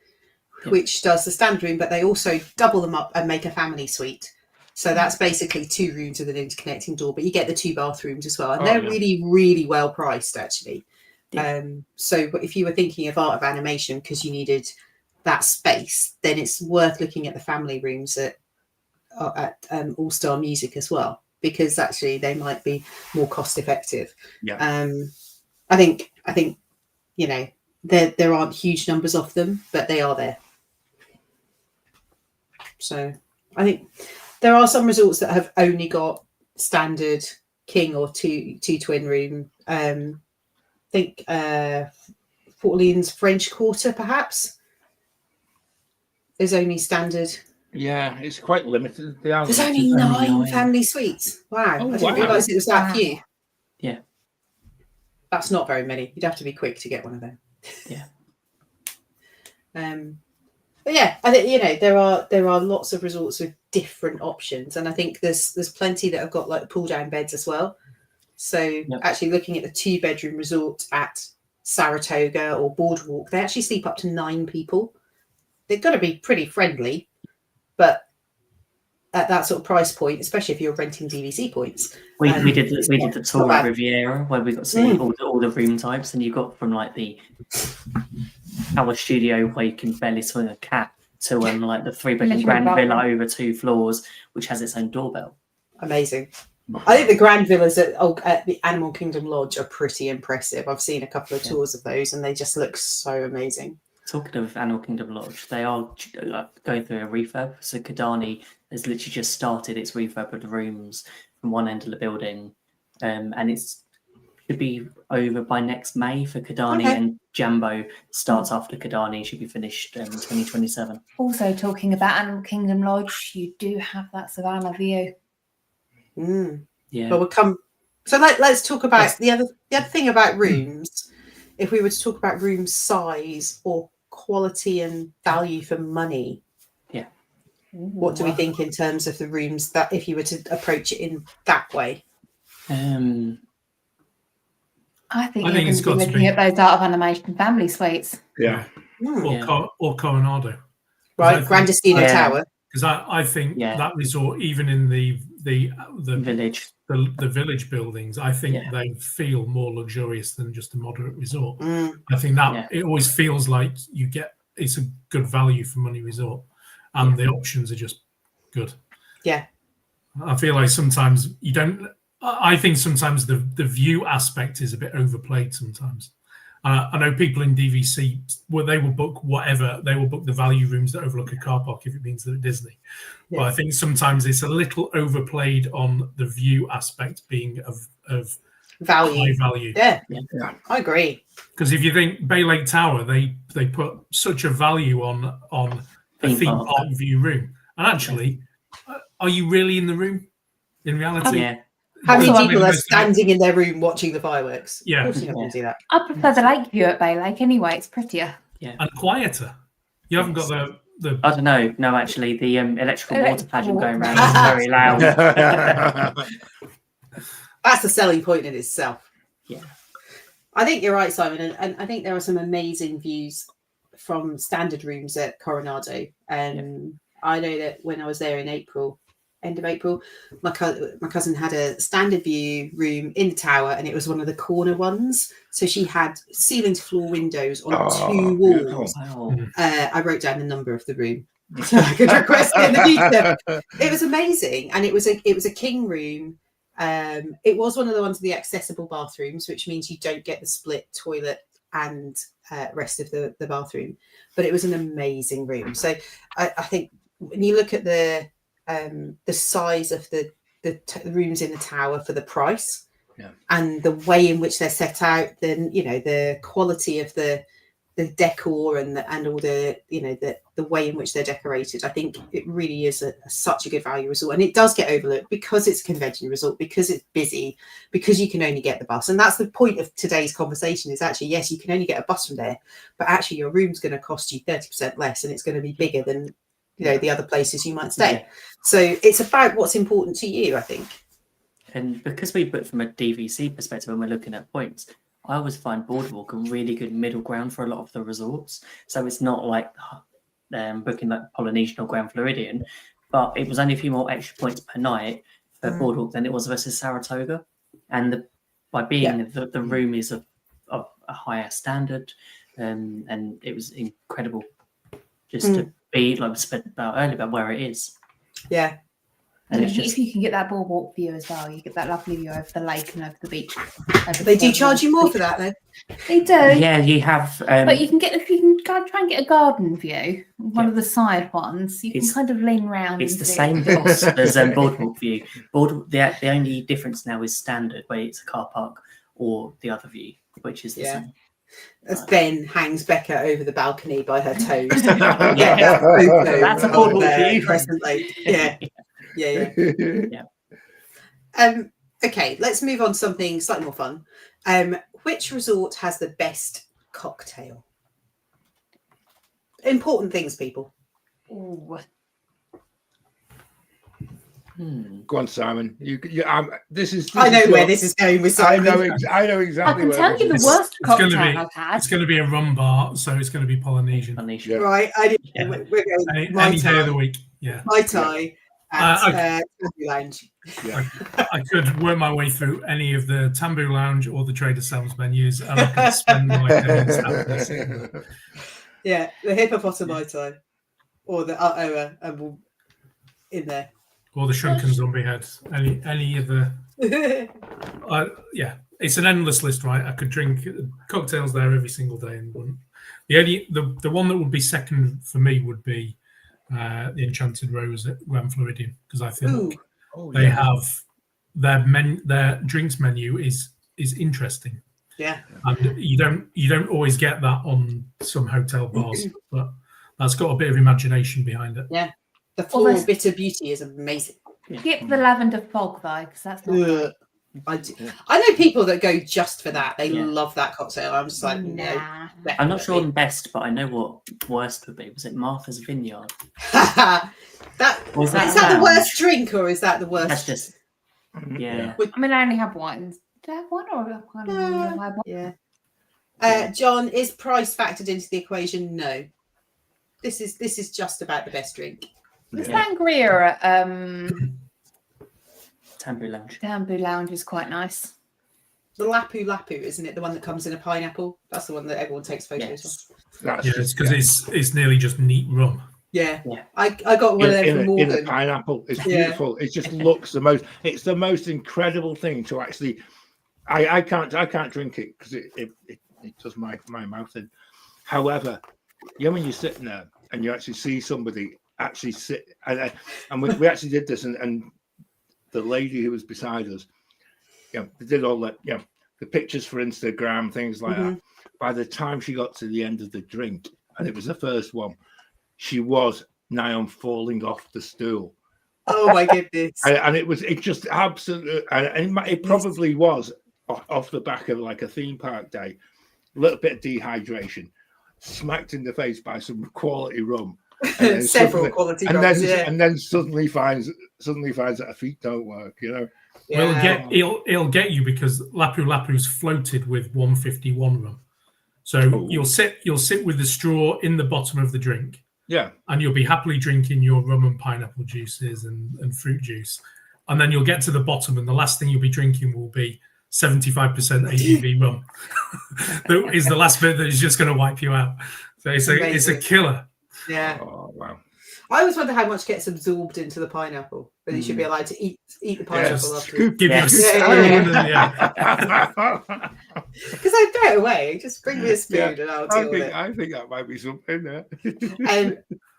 which does the standard room, but they also double them up and make a family suite. So that's basically 2 rooms with an interconnecting door, but you get the 2 bathrooms as well. And they're really, really well priced, actually. Yeah. So if you were thinking of Art of Animation because you needed that space, then it's worth looking at the family rooms at All Star Music as well, because actually they might be more cost effective. Yeah. I think there aren't huge numbers of them, but they are there. So I think there are some resorts that have only got standard king or two twin room. I think Port Orleans French Quarter perhaps is only standard. Yeah, it's quite limited. There's only 9 family suites. Wow. Oh, I didn't realise it was that few. Yeah. That's not very many. You'd have to be quick to get one of them. Yeah. But yeah, I think there are lots of resorts with different options, and I think there's plenty that have got like pull down beds as well. So actually looking at the 2-bedroom resort at Saratoga or Boardwalk, they actually sleep up to 9 people. They've got to be pretty friendly, but at that sort of price point, especially if you're renting DVC points. We did the tour of Riviera where we got to see all the room types, and you got from like the our studio where you can barely swing a cat to like the 3-bedroom Grand Villa over 2 floors, which has its own doorbell. Amazing. I think the Grand Villas at the Animal Kingdom Lodge are pretty impressive. I've seen a couple of tours of those, and they just look so amazing. Talking of Animal Kingdom Lodge, they are going through a refurb. So Kidani has literally just started its refurb of the rooms from one end of the building, and it's should be over by next May for Kidani, and Jambo starts after Kidani, should be finished in 2027. Also, talking about Animal Kingdom Lodge, you do have that Savannah view. Yeah. But we'll come. So let's talk about the other thing about rooms. If we were to talk about room size or quality and value for money, what do we think in terms of the rooms that if you were to approach it in that way? I think it's got to be looking at those Art of Animation family suites. Yeah. Or Coronado. Right, Grandistina Tower. Because I think that resort, even in the village, the village buildings, I think they feel more luxurious than just a moderate resort. I think that it always feels like it's a good value for money resort, and the options are just good. Yeah, I feel like sometimes you don't. I think sometimes the view aspect is a bit overplayed sometimes. I know people in DVC, they will book whatever. They will book the value rooms that overlook a car park if it means they're at Disney. Yeah. But I think sometimes it's a little overplayed on the view aspect being of value. High value. Yeah, I agree. Because if you think Bay Lake Tower, they put such a value on a theme park view room. And actually, are you really in the room? In reality, how many people are standing in their room watching the fireworks? Yeah, of course you're not going to do that. I prefer the lake view at Bay Lake anyway. It's prettier. Yeah, and quieter. You haven't got the I don't know. No, actually, the electrical water Electrical pageant going water. around is very loud. That's a selling point in itself. Yeah. I think you're right, Simon, and I think there are some amazing views from standard rooms at Coronado. I know that when I was there in April, end of April, my cousin had a standard view room in the tower, and it was one of the corner ones. So she had ceiling to floor windows on 2 walls. Wow. I wrote down the number of the room so I could request it in the future. It was amazing, and it was a king room. It was one of the ones with the accessible bathrooms, which means you don't get the split toilet and rest of the bathroom. But it was an amazing room. So I think when you look at the size of the rooms in the tower for the price, and the way in which they're set out, then the quality of the decor and all the the way in which they're decorated, I think it really is such a good value resort. And it does get overlooked because it's a convention resort, because it's busy, because you can only get the bus. And that's the point of today's conversation, is actually, yes, you can only get a bus from there, but actually your room's going to cost you 30% less, and it's going to be bigger than the other places you might stay. So it's about what's important to you, I think. And because we put from a DVC perspective when we're looking at points, I always find Boardwalk a really good middle ground for a lot of the resorts. So it's not like booking like Polynesian or Grand Floridian, but it was only a few more extra points per night for Boardwalk than it was versus Saratoga. And by being the room is of a higher standard, and it was incredible just to be, like we spoke about earlier, about where it is. Yeah. And if you can get that boardwalk view as well, you get that lovely view over the lake and over the beach. They do charge you more for that, though. They do. Yeah, you have. But you can go try and get a garden view, one of the side ones. You can kind of lean round. It's the same cost as Boardwalk view. The only difference now is standard, where it's a car park, or the other view, which is the same. As Ben hangs Becca over the balcony by her toes. That's a Boardwalk view. Crescent Lake. Yeah. Okay, let's move on to something slightly more fun. Which resort has the best cocktail? Important things, people. Ooh. Go on, Simon. This is I know where this is going with Simon. I know exactly. I can tell you the worst cocktail I've had. It's going to be a rum bar, so it's going to be Polynesian. Yeah. Right. We're going Any day of the week. Yeah. Mai Tai at Tambu Lounge. Yeah. I could work my way through any of the Tambu Lounge or the Trader Sam's menus, and I could spend my days at this. Yeah, the hippopotami Mai Tai, or the in there. Or the shrunken zombie head. Any of the it's an endless list, right? I could drink cocktails there every single day and wouldn't. The one that would be second for me would be the Enchanted Rose at Grand Floridian, because I think they have their drinks menu is interesting. Yeah, and you don't always get that on some hotel bars, but that's got a bit of imagination behind it. Yeah, the floral bitter beauty is amazing. Skip the lavender fog though, because that's not. I know people that go just for that. They love that cocktail. I'm just like, no. Nah. I'm not sure on best, but I know what worst would be. Was it Martha's Vineyard? Is that the worst drink, or is that the worst? That's just I mean, I only have wines. Do I have one or I can't remember? Yeah. John, is price factored into the equation? No. This is just about the best drink. The sangria at Tambu Lounge. Tambu Lounge is quite nice. The Lapu Lapu, isn't it? The one that comes in a pineapple. That's the one that everyone takes photos of. It's because it's nearly just neat rum. Yeah. I got one of them from Morgan. In a pineapple. It's beautiful. It just looks it's the most incredible thing to actually. I can't drink it because it does my mouth in. However, when you're sitting there and you actually see somebody actually sit, and we actually did this, and the lady who was beside us, they did all that, the pictures for Instagram, things like that. By the time she got to the end of the drink, and it was the first one, she was nigh on falling off the stool. Oh my goodness! And it just absolutely, and it probably was off the back of like a theme park day, a little bit of dehydration. smacked in the face by some quality rum. And then Several quality and rums, then, yeah. and then suddenly finds that her feet don't work, you know. Yeah. Well, it'll get you because Lapu Lapu's floated with 151 rum. So you'll sit with the straw in the bottom of the drink. Yeah. And you'll be happily drinking your rum and pineapple juices and fruit juice. And then you'll get to the bottom, and the last thing you'll be drinking will be 75% ABV rum. That is the last bit that is just going to wipe you out. So it's a killer. Yeah. Oh, wow. I always wonder how much gets absorbed into the pineapple. But you should be allowed to eat the pineapple after. Give you a Because I throw it away. Just bring me a spoon and I'll deal with it. I think that might be something there.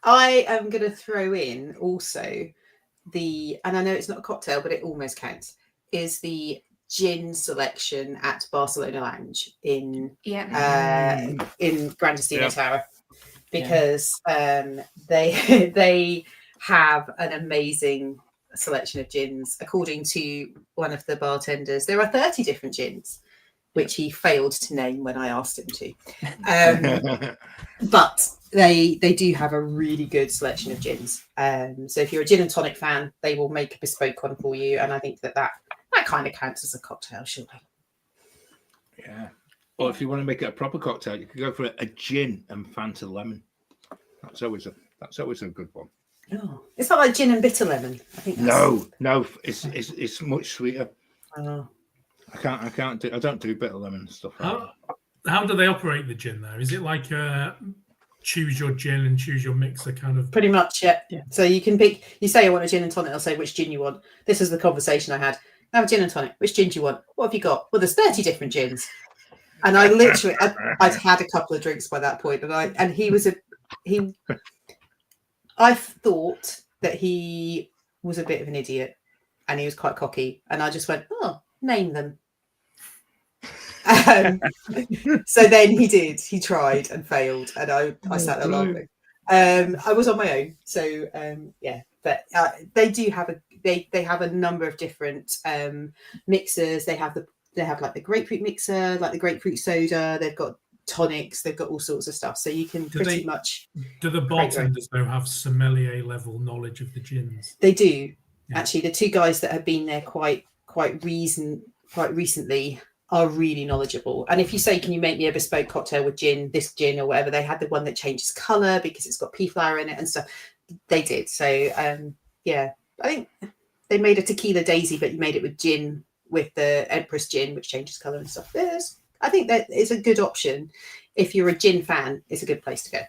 I am going to throw in also and I know it's not a cocktail, but it almost counts, is the gin selection at Barcelona Lounge in Gran Destino Tower. Because they have an amazing selection of gins. According to one of the bartenders, there are 30 different gins, which he failed to name when I asked him to. But they do have a really good selection of gins. So if you're a gin and tonic fan, they will make a bespoke one for you. And I think that kind of counts as a cocktail, surely. Yeah. Or if you want to make it a proper cocktail, you could go for a gin and Fanta lemon. That's always a good one. Oh, it's not like gin and bitter lemon. I think no, it's much sweeter. Oh. I don't do bitter lemon stuff. How do they operate the gin there? Is it like choose your gin and choose your mixer kind of? Pretty much, yeah. So you can pick. You say you want a gin and tonic. I'll say which gin you want. This is the conversation I had. I have a gin and tonic. Which gin do you want? What have you got? Well, there's 30 different gins. And I literally, I'd had a couple of drinks by that point, I thought that he was a bit of an idiot, and he was quite cocky, and I just went, "Oh, name them." So then he did. He tried and failed, and I sat there laughing. I was on my own, so But they do have they have a number of different mixers. They have like the grapefruit mixer, like the grapefruit soda. They've got tonics. They've got all sorts of stuff. So you can pretty much. Do the bartenders though have sommelier level knowledge of the gins? They do. Yeah. Actually, the two guys that have been there quite recently are really knowledgeable. And if you say, "Can you make me a bespoke cocktail with this gin or whatever?" They had the one that changes color because it's got pea flower in it and stuff. They did. So I think they made a tequila daisy, but you made it with gin, with the Empress gin, which changes color and stuff. I think that is a good option. If you're a gin fan, it's a good place to go.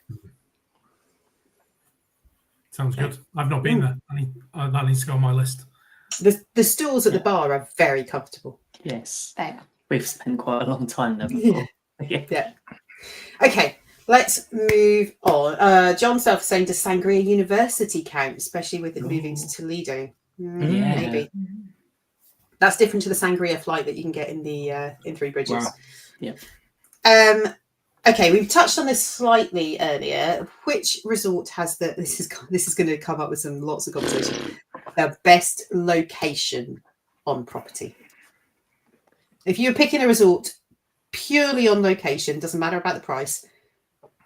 Sounds good. I've not been there. That needs to go on my list. The stools at the bar are very comfortable. Yes. They are. We've spent quite a long time there before. Yeah. Okay, let's move on. John Self saying, does Sangria University count, especially with it moving to Toledo? Maybe. That's different to the Sangria flight that you can get in the in Three Bridges. Wow. Yeah. Okay, we've touched on this slightly earlier. Which resort has this is going to come up with lots of conversation. The best location on property. If you're picking a resort purely on location, doesn't matter about the price,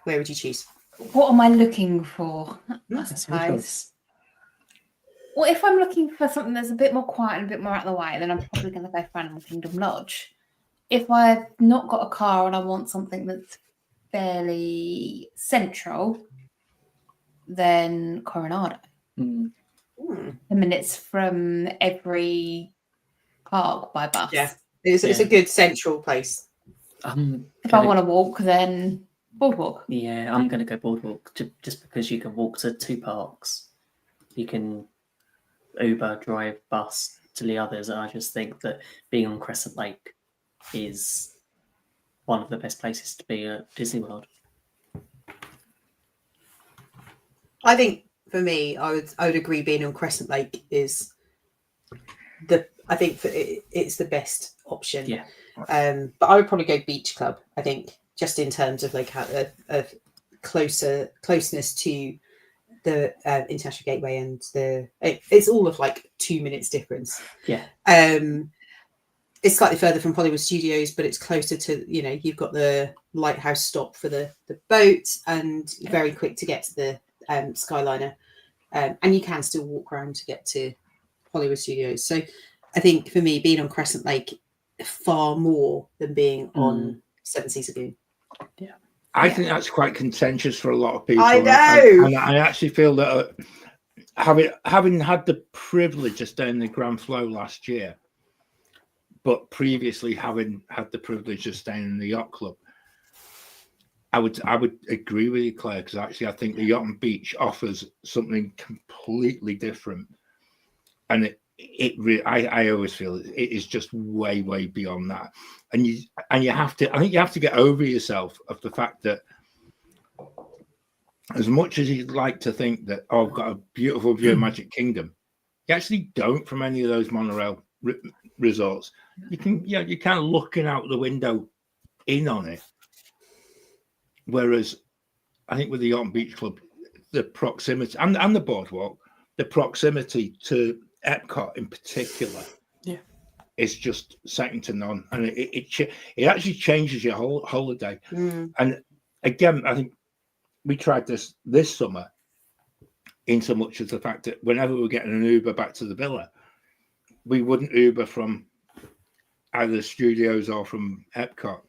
where would you choose? What am I looking for? I suppose. Well, if I'm looking for something that's a bit more quiet and a bit more out of the way, then I'm probably going to go for Animal Kingdom Lodge. If I've not got a car and I want something that's fairly central, then Coronado. 10 minutes from every park by bus. Yeah, it's a good central place. If I want to walk, then Boardwalk. Yeah, I'm going to go Boardwalk just because you can walk to 2 parks. You can Uber, drive, bus to the others. And I just think that being on Crescent Lake is one of the best places to be at Disney World. I think for me, I would agree. Being on Crescent Lake is it's the best option. Yeah. But I would probably go Beach Club. I think just in terms of like a closeness to the International Gateway and it's all of like 2 minutes difference. Yeah. it's slightly further from Hollywood Studios, but it's closer to, you've got the lighthouse stop for the boat, and very quick to get to the Skyliner. And you can still walk around to get to Hollywood Studios. So I think for me, being on Crescent Lake far more than being on Seven Seas Lagoon. Yeah. I think that's quite contentious for a lot of people. I know. And I actually feel that having had the privilege of staying in the Grand Flow last year, but previously having had the privilege of staying in the Yacht Club, I would agree with you, Claire, because actually I think the Yacht and Beach offers something completely different, and I always feel it is just way beyond that, and you have to. I think you have to get over yourself of the fact that as much as you'd like to think that I've got a beautiful view of Magic Kingdom, you actually don't from any of those monorail resorts. You can you're kind of looking out the window in on it. Whereas I think with the Yacht and Beach Club, the proximity and the boardwalk, the proximity to Epcot in particular, is just second to none, and it actually changes your whole holiday. And again, I think we tried this summer, in so much as the fact that whenever we were getting an Uber back to the villa, we wouldn't Uber from either the studios or from Epcot.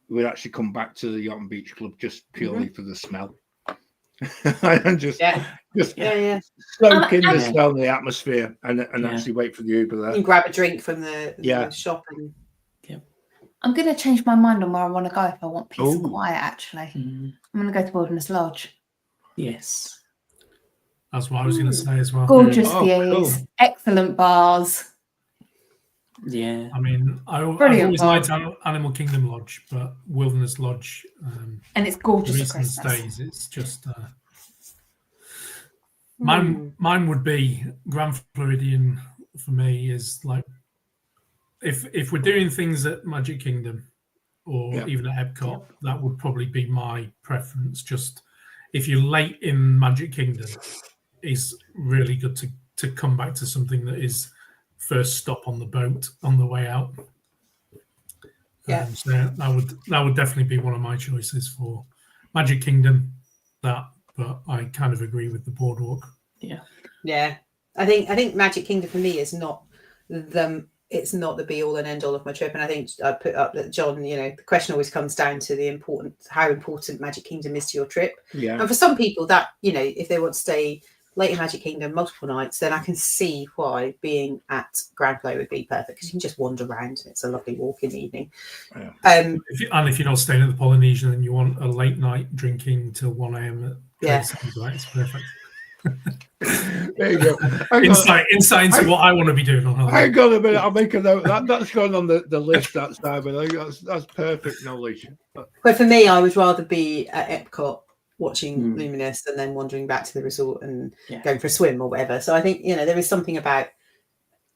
We'd actually come back to the Yacht and Beach Club just purely for the smell. And just soak in the smell and the atmosphere, and actually wait for the Uber there. You can grab a drink from the shop. And I'm going to change my mind on where I want to go if I want peace and quiet, actually. I'm going to go to Wilderness Lodge. Yes. That's what I was going to say as well. Gorgeous views, excellent bars. Yeah. I mean, I've always liked Animal Kingdom Lodge, but Wilderness Lodge, and it's gorgeous recent stays, it's just mine would be Grand Floridian for me. Is like if we're doing things at Magic Kingdom or even at Epcot, that would probably be my preference. Just if you're late in Magic Kingdom, it's really good to come back to something that is first stop on the boat on the way out. So that would definitely be one of my choices for Magic Kingdom. But I kind of agree with the boardwalk. I think Magic Kingdom for me is not it's not the be all and end all of my trip. And I think I put up that, John, the question always comes down to how important Magic Kingdom is to your trip. And for some people that if they want to stay late in Magic Kingdom multiple nights, then I can see why being at Grand Flow would be perfect, because you can just wander around. It's a lovely walk in the evening. If you're not staying at the Polynesian and you want a late night drinking till 1 a.m. It's perfect. There you go. Insight into what I want to be doing on holiday. Hang on a minute, I'll make a note. That's gone on the list. That's time, but I think that's perfect knowledge. But for me, I would rather be at Epcot watching Luminous and then wandering back to the resort and going for a swim or whatever. So I think there is something about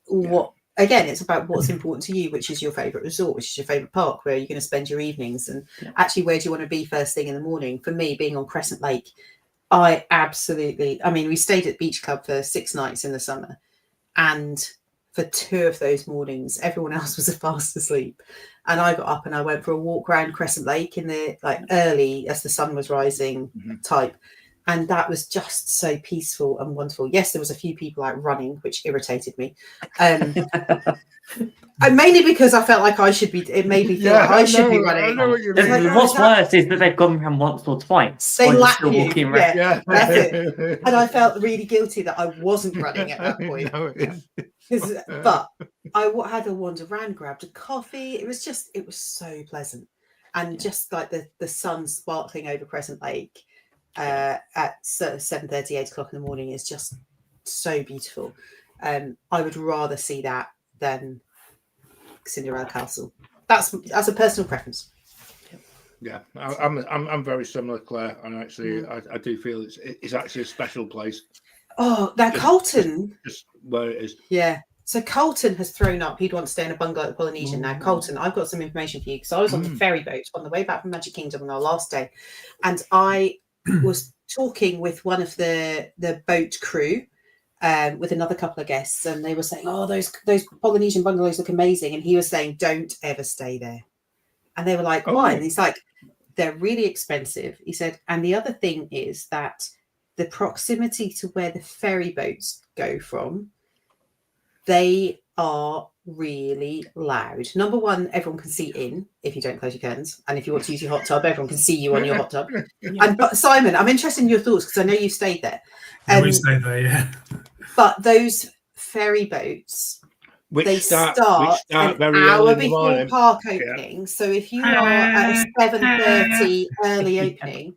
what, again, it's about what's important to you, which is your favorite resort, which is your favorite park, where you're going to spend your evenings, and actually where do you want to be first thing in the morning. For me, being on Crescent Lake, we stayed at Beach Club for 6 nights in the summer, and for 2 of those mornings, everyone else was fast asleep. And I got up and I went for a walk around Crescent Lake in the early as the sun was rising type. And that was just so peaceful and wonderful. Yes, there was a few people out running, which irritated me. And mainly because I felt like it made me feel like I should be running. What's worse is that they've gone around once or twice. They lap you. Walking around. That's it. And I felt really guilty that I wasn't running at that point. But I had a wander around, grabbed a coffee. It was so pleasant. And just like the sun sparkling over Crescent Lake at 7:30, 8 o'clock in the morning is just so beautiful. I would rather see that than Cinderella Castle. That's a personal preference. Yeah, I'm very similar, Claire, and actually I do feel it's actually a special place. Oh, that Colton, just where it is. Yeah. So Colton has thrown up. He'd want to stay in a bungalow at the Polynesian. Now, Colton, I've got some information for you, because I was on the ferry boat on the way back from Magic Kingdom on our last day, and I was talking with one of the boat crew, with another couple of guests, and they were saying, "Oh, those Polynesian bungalows look amazing," and he was saying, "Don't ever stay there." And they were like, "Why?" And he's like, "They're really expensive." He said, "And the other thing is that the proximity to where the ferry boats go from, they are really loud. Number one, everyone can see in if you don't close your curtains, and if you want to use your hot tub, everyone can see you on your hot tub." And but Simon, I'm interested in your thoughts because I know you stayed there. We stayed there, yeah. But those ferry boats, they start an very hour early in the before morning. park opening. So if you are at a 7:30 early opening,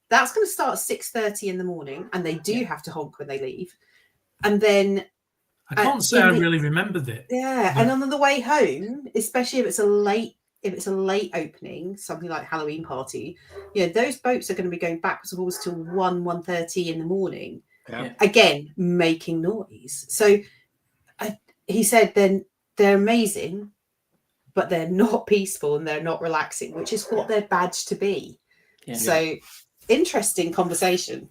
that's going to start at 6:30 in the morning, and they do have to honk when they leave. And then I can't say I really remembered it. yeah, and on the way home, especially if it's a late opening, something like Halloween party, those boats are going to be going backwards and forwards till 1:30 in the morning. Yeah. Again, making noise. So he said then they're amazing, but they're not peaceful and they're not relaxing, which is what they're badged to be. Yeah. So interesting conversation.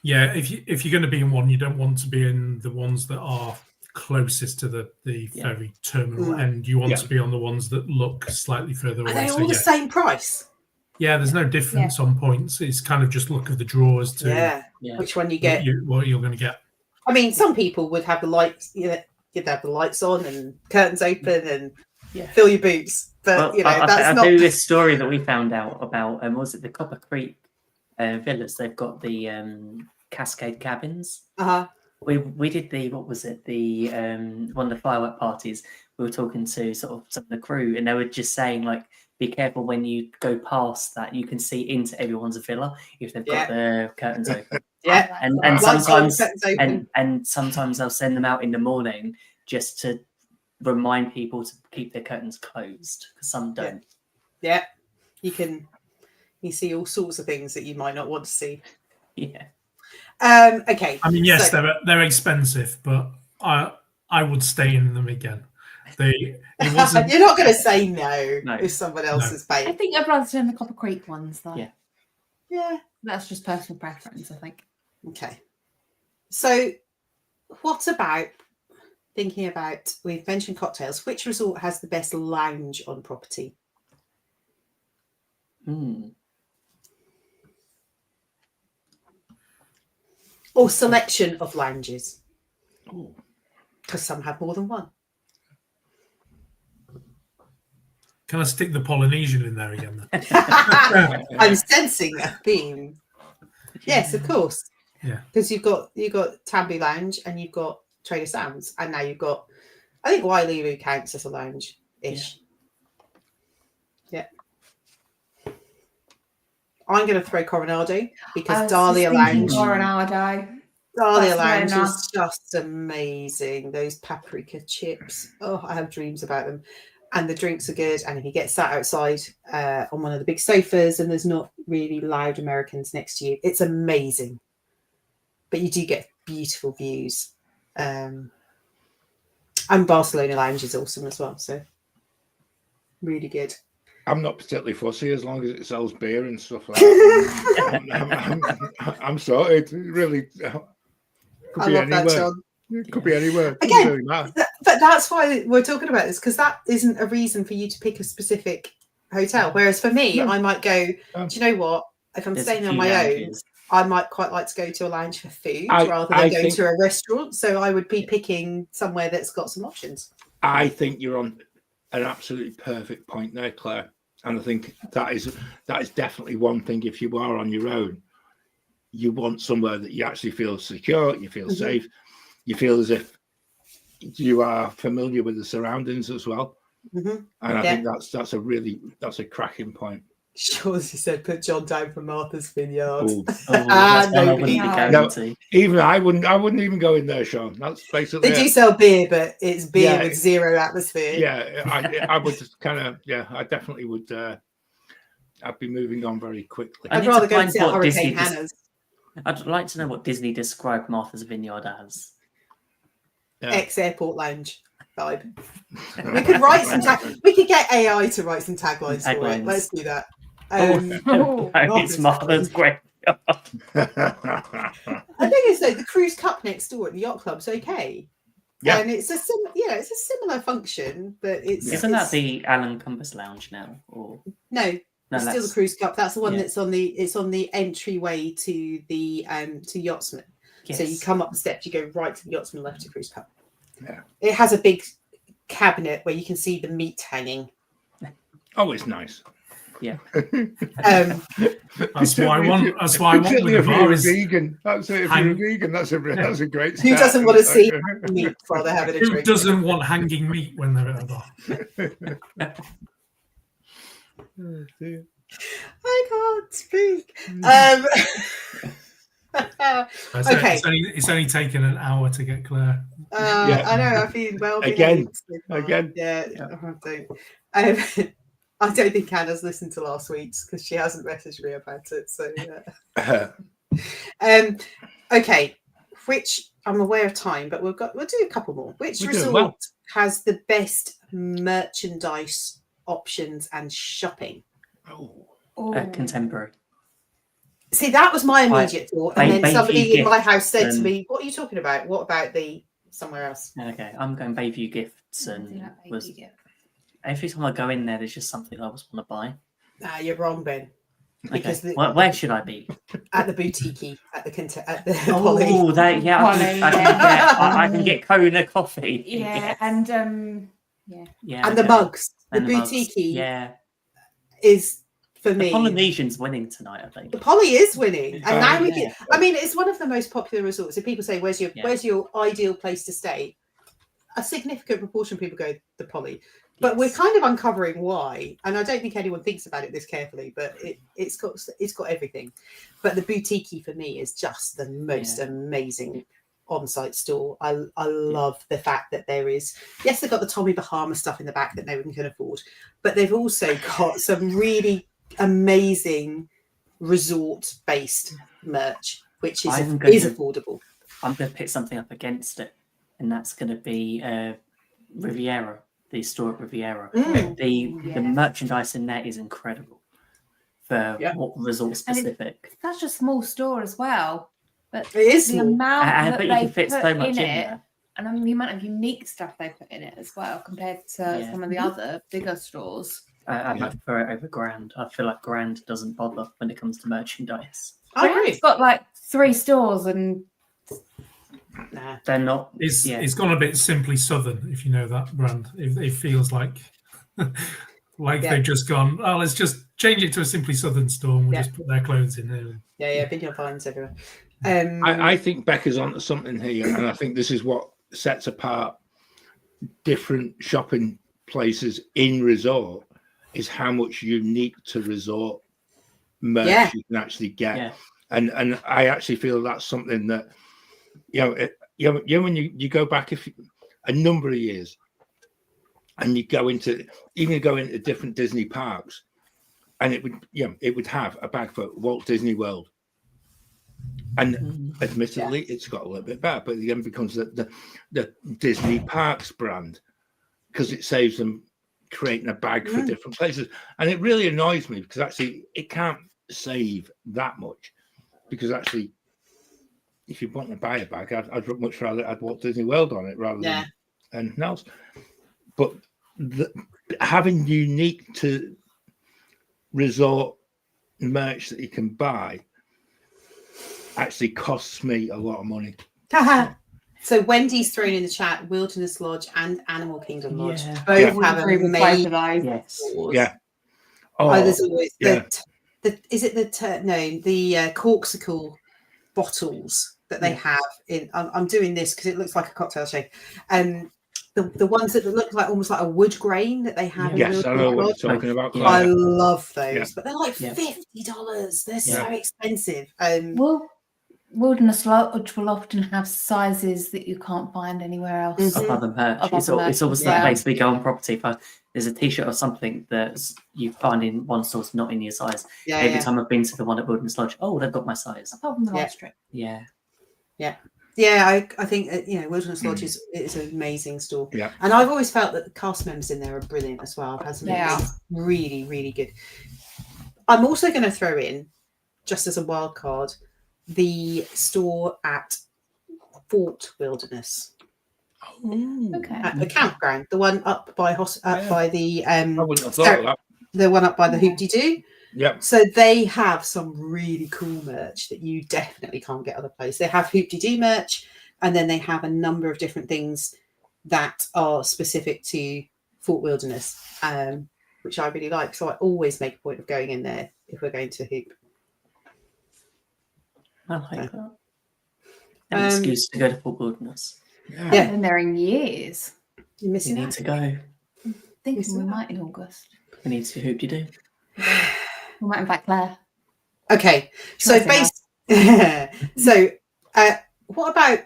Yeah, if you're going to be in one, you don't want to be in the ones that are closest to the ferry terminal end. You want to be on the ones that look slightly further away. Are they all the same price? Yeah, there's no difference on points. It's kind of just look of the drawers to which one you get. What you're going to get. I mean, some people would have the lights, you'd have the lights on and curtains open and fill your boots. But that's not. I'll do this story that we found out about. Was it the Copper Creek villas? They've got the Cascade cabins. We did the one of the firework parties. We were talking to sort of some of the crew, and they were just saying like, be careful when you go past that. You can see into everyone's villa if they've got their curtains open. And sometimes and sometimes they'll send them out in the morning just to remind people to keep their curtains closed because some don't. Yeah, you see all sorts of things that you might not want to see. Yeah. Okay. I mean, yes, they're expensive, but I would stay in them again. It wasn't. You're not going to say no if someone else is paying. I think I'd rather stay in the Copper Creek ones, though. Yeah. That's just personal preference, I think. Okay. So, what about thinking about? We've mentioned cocktails. Which resort has the best lounge on property? Or selection of lounges? Because some have more than one. Can I stick the Polynesian in there again? Then? I'm sensing that theme. Yes, of course. Yeah. Because you've got Tambu Lounge and you've got Trader Sam's, and now you've got, I think Wailulu counts as a lounge-ish. Yeah. I'm going to throw Coronado because Dahlia Lounge. Dahlia Lounge is just amazing. Those paprika chips. Oh, I have dreams about them. And the drinks are good. And if you get sat outside on one of the big sofas and there's not really loud Americans next to you, it's amazing. But you do get beautiful views. And Barcelona Lounge is awesome as well. So really good. I'm not particularly fussy as long as it sells beer and stuff like that. I'm sorted. It really could be anywhere. It could be anywhere. Again, really matter. But that's why we're talking about this, because that isn't a reason for you to pick a specific hotel. Whereas for me, I might go, do you know what? If I'm staying on my own, I might quite like to go to a lounge for food rather than going to a restaurant. So I would be picking somewhere that's got some options. I think you're on an absolutely perfect point there, Claire. And I think that is definitely one thing. If you are on your own, you want somewhere that you actually feel secure, you feel safe, you feel as if you are familiar with the surroundings as well. And I think that's a cracking point. Sure, as you said, put John down for Martha's Vineyard. No, even I wouldn't even go in there, Sean. That's basically they do sell beer, but it's beer with zero atmosphere. Yeah, I would just kind of I definitely would. I'd be moving on very quickly. I'd rather go and see Hurricane Hannah's. I'd like to know what Disney described Martha's Vineyard as. Ex-airport lounge vibe. We could write some. We could get AI to write some taglines for it. Let's do that. It's Martha's Graveyard. I think is though, the cruise cup next door at the yacht club's okay. Yeah. And it's a similar function, but Isn't that the Alan Compass Lounge now? Or no, no, it's still the that's cruise cup. That's the one yeah. that's on the entryway to the to Yachtsman. So you yes. come up the steps, you go right to the Yachtsman, left to cruise cup. Yeah. It has a big cabinet where you can see the meat hanging. Oh, it's nice. Yeah. That's why I want. That's why I want Particularly with if the you're bar a is vegan. That's it. If you're a vegan, that's a great. Who start. doesn't want to see meat while they're having a who drink? doesn't want hanging meat when they're at a bar? Oh, dear. I can't speak. Okay. It's only taken an hour to get Claire. Yeah. I know. I've been well Again. behaved so far. Again. Yeah. Yeah. I don't think Hannah's listened to last week's because she hasn't messaged me about it. So, okay. Which I'm aware of time, but we'll do a couple more. Which We're doing resort well. has the best merchandise options and shopping? Contemporary. See, that was my immediate thought, and then Bayview somebody in my Gifts house said to and- me, "What are you talking about? What about the somewhere else?" Okay, I'm going Bayview Gifts, and every time I go in there, there's just something I always want to buy. Nah, you're wrong, Ben. Okay, Because where should I be? at the boutique, at the Poly. Oh, that yeah, I can get Kona coffee. Yeah, Yes. and yeah, And the mugs. The And mugs. boutique Yeah, is for the me. Polynesian's winning tonight, I think. The Poly is winning, and Oh, now we yeah. get. I mean, it's one of the most popular resorts. If people say, "Where's your ideal place to stay?" A significant proportion of people go the Poly, but we're kind of uncovering why. And I don't think anyone thinks about it this carefully, but it's got everything. But the boutique for me is just the most amazing on-site store. I love the fact that there is. Yes, they've got the Tommy Bahama stuff in the back that no one can afford, but they've also got some really amazing resort-based merch, which is affordable. I'm going to pick something up against it, and that's going to be Riviera, the store at Riviera. The merchandise in there is incredible for what resort specific. Such a small store as well, but It is the small. amount I that bet you they can fit put so much in in it, there. and I mean the amount of unique stuff they put in it as well compared to some of the other bigger stores. I much prefer it over Grand. I feel like Grand doesn't bother when it comes to merchandise. I agree. It's got like 3 stores and Nah. They're not. It's gone a bit Simply Southern, if you know that brand. It feels like they've just gone, oh, let's just change it to a Simply Southern store and we'll just put their clothes in there. Yeah, Vineyard Vines everywhere. I think Becca's onto something here, and I think this is what sets apart different shopping places in resort is how much unique to resort merch you can actually get. Yeah. And I actually feel that's something that when you go back a number of years and you go into different Disney parks, and it would have a bag for Walt Disney World. And admittedly, it's got a little bit better, but it then becomes the Disney Parks brand because it saves them creating a bag for different places. And it really annoys me because actually it can't save that much, because actually if you want to buy a bag, I'd much rather add Walt Disney World on it rather than anything else. But having unique to resort merch that you can buy actually costs me a lot of money. So Wendy's thrown in the chat Wilderness Lodge and Animal Kingdom Lodge. Yeah. Both have amazing Yes. stores. Yeah. Oh, there's always the corksicle bottles that they have in. I'm doing this because it looks like a cocktail shape. The ones that look like almost like a wood grain that they have. Yes, I know what you're talking about. I love those, Yeah. but they're like $50. They're so expensive. Wilderness Lodge will often have sizes that you can't find anywhere else. Of other merch. Of It's other always merch, the place we go on property. If there's a t-shirt or something that you find in one source not in your size. Every time I've been to the one at Wilderness Lodge, they've got my size. Apart from the last trip. Yeah. I think Wilderness Lodge is an amazing store. Yeah. And I've always felt that the cast members in there are brilliant as well. I've had some really, really good. I'm also going to throw in, just as a wild card, the store at Fort Wilderness Okay. at the campground, the one up by by the I wouldn't have thought of that. the one up by the Yeah. Hoop-de-Doo. Yep. So they have some really cool merch that you definitely can't get other places. They have Hoop-de-Doo merch, and then they have a number of different things that are specific to Fort Wilderness, which I really like. So I always make a point of going in there if we're going to Hoop. I like that. An excuse to go to Fort Wilderness. Yeah. I haven't been there in years. You're We missing need out. to go. Thinking we might in August. We need to Hoop-de-Doo. We might invite Claire. Okay, so what about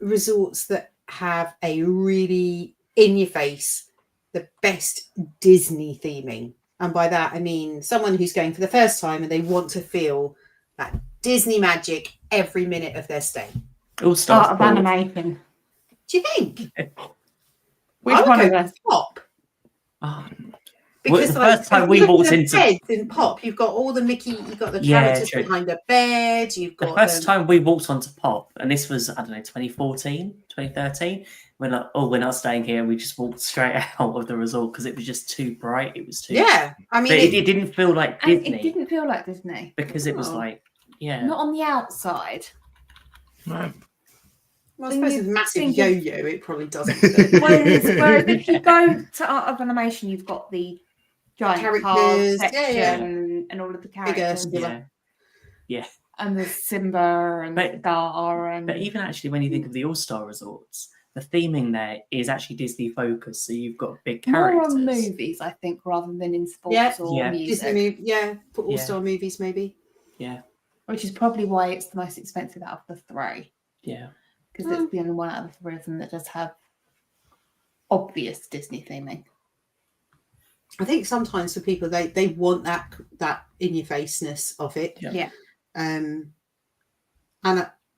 resorts that have a really in-your-face, the best Disney theming? And by that, I mean someone who's going for the first time and they want to feel that Disney magic every minute of their stay. All Art stars. of animation. Do you think? Which I would one go of us? Pop. Oh, Because the first time if we you look walked at the into- beds in Pop, you've got all the Mickey, you've got the Yeah, characters true. behind the bed, you've the got first time we walked onto Pop, and this was, I don't know, 2014, 2013, we're like, oh, we're not staying here. We just walked straight out of the resort because it was just too bright. It was too. yeah. I But mean, it didn't feel like And Disney it didn't feel like Disney. because it was Oh. like, yeah. Not on the outside. Right. well, I suppose with you massive think yo-yo, it probably doesn't. Whereas if you go to Art of Animation, you've got the giant card Characters, section yeah. and all of the Bigger, characters. smaller. yeah. And there's Simba and But- Scar and But even actually, when you think of the All-Star resorts, the theming there is actually Disney focused. So you've got big more characters. on movies, I think, rather than in sports Yeah. or Yeah. music. Disney movie, yeah, for Yeah. all-star movies maybe. Yeah, Which is probably why it's the most expensive out of the three. yeah. Because it's the only one out of the three of them that does have obvious Disney theming. I think sometimes for people they want that in-your-faceness of it. Yeah. Yeah. And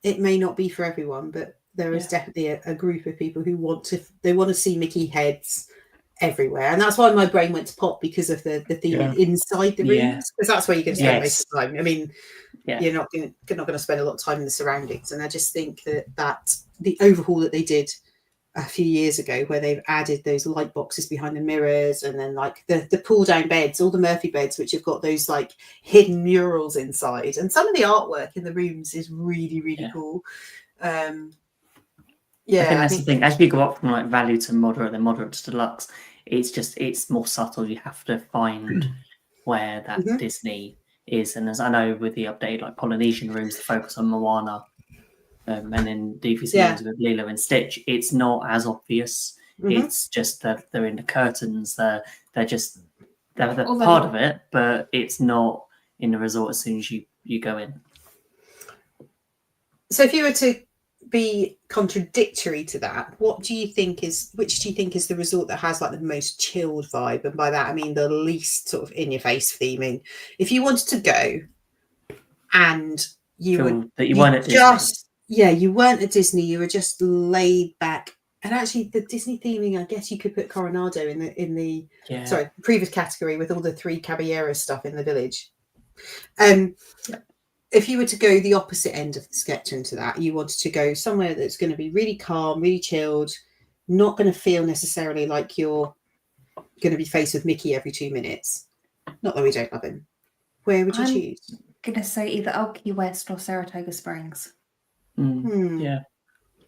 it may not be for everyone, but there is Yeah. definitely a group of people who want to see Mickey heads everywhere, and that's why my brain went to Pop because of the theming inside the Yeah. rooms, because that's where you're going to spend Yes. most of the time. I mean, Yeah. you're not going to spend a lot of time in the surroundings, and I just think that the overhaul that they did a few years ago, where they've added those light boxes behind the mirrors, and then like the pull down beds, all the Murphy beds, which have got those like hidden murals inside, and some of the artwork in the rooms is really Yeah. cool. I think that's the thing. As you go up from like value to moderate, then moderate to deluxe, it's more subtle. You have to find where that Mhm. Disney is. And as I know with the update, like Polynesian rooms, the focus on Moana, and then DVC Yeah. rooms with Lilo and Stitch, it's not as obvious. Mhm. It's just that they're in the curtains. They're Although- part of it, but it's not in the resort as soon as you go in. So if you were to be contradictory to that, which do you think is the resort that has like the most chilled vibe? And by that I mean the least sort of in your face theming. If you wanted to go and you Feel were that you weren't at Disney. you weren't at Disney, you were just laid back. And actually the Disney theming, I guess you could put Coronado in the Yeah. sorry, previous category with all the three Caballeros stuff in the village. If you were to go the opposite end of the spectrum to that, you wanted to go somewhere that's going to be really calm, really chilled, not going to feel necessarily like you're going to be faced with Mickey every 2 minutes. Not that we don't love him. Where would you I'm choose? Gonna say either Old Key West or Saratoga Springs. Yeah.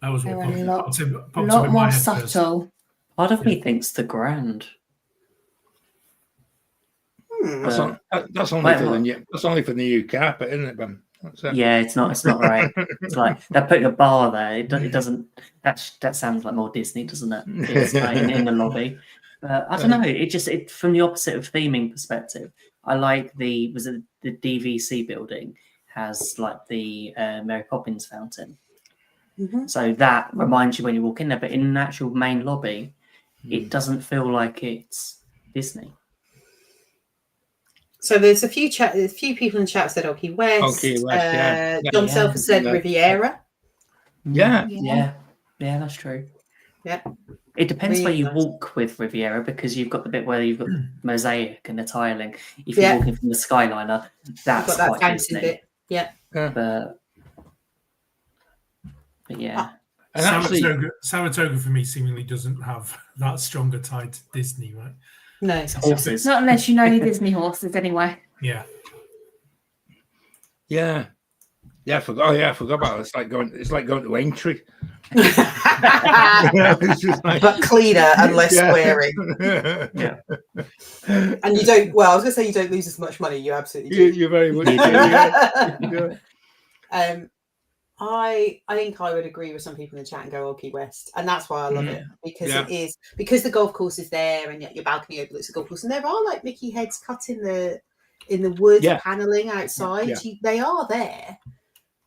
That was They're what a lot, popped in a lot my more head first. subtle. Part of me thinks the Grand. That's, Uh, that's only wait, for what? that's only for the new carpet, isn't it, Ben? That's it. Yeah, it's not right. It's like they're putting a bar there. It doesn't. That sounds like more Disney, doesn't it? It's like in the lobby. But I don't know. It from the opposite of theming perspective. I like the DVC building has like the Mary Poppins fountain. Mhm. So that reminds you when you walk in there. But in the actual main lobby, it doesn't feel like it's Disney. So there's a few people in the chat said Old Key West. Old Key West, yeah. John Yeah. Self said Yeah. Riviera. Yeah. Yeah, that's true. Yeah. It depends where Really you nice. walk with Riviera because you've got the bit where you've got mosaic and the tiling. If you're Yeah. walking from the Skyliner, You've that's got that quite fountain Disney. bit. Yeah. But But yeah, And actually, Saratoga for me seemingly doesn't have that stronger tie to Disney, right? No. it's horses. Not unless you know your Disney horses, anyway. Yeah. yeah, I forgot. Oh yeah, I forgot about it. It's like going to Aintree. It's just like, But cleaner and less squaring. Yeah. And you don't, well, I was going to say you don't lose as much money. You absolutely do. You're very much. You do. Yeah. I think I would agree with some people in the chat and go Key West, and that's why I love it, because Yeah. it is, because the golf course is there and yet your balcony overlooks the golf course, and there are like Mickey heads cut in the wood Yeah. paneling outside. Yeah. They are there,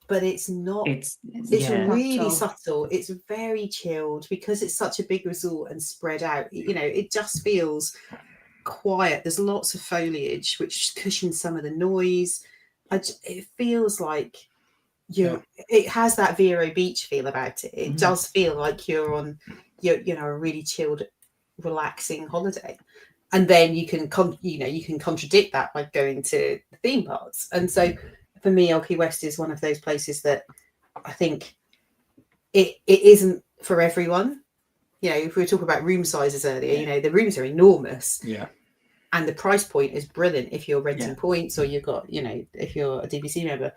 but it's not. It's Really subtle. It's very chilled because it's such a big resort and spread out. You know, it just feels quiet. There's lots of foliage which cushions some of the noise. It feels like it has that Vero Beach feel about it. It does feel like you're on a really chilled, relaxing holiday. And then you can contradict that by going to the theme parks. And so for me, Key West is one of those places that I think it isn't for everyone. You know, if we were talking about room sizes earlier, the rooms are enormous. Yeah. And the price point is brilliant if you're renting points or you've got, if you're a DVC member.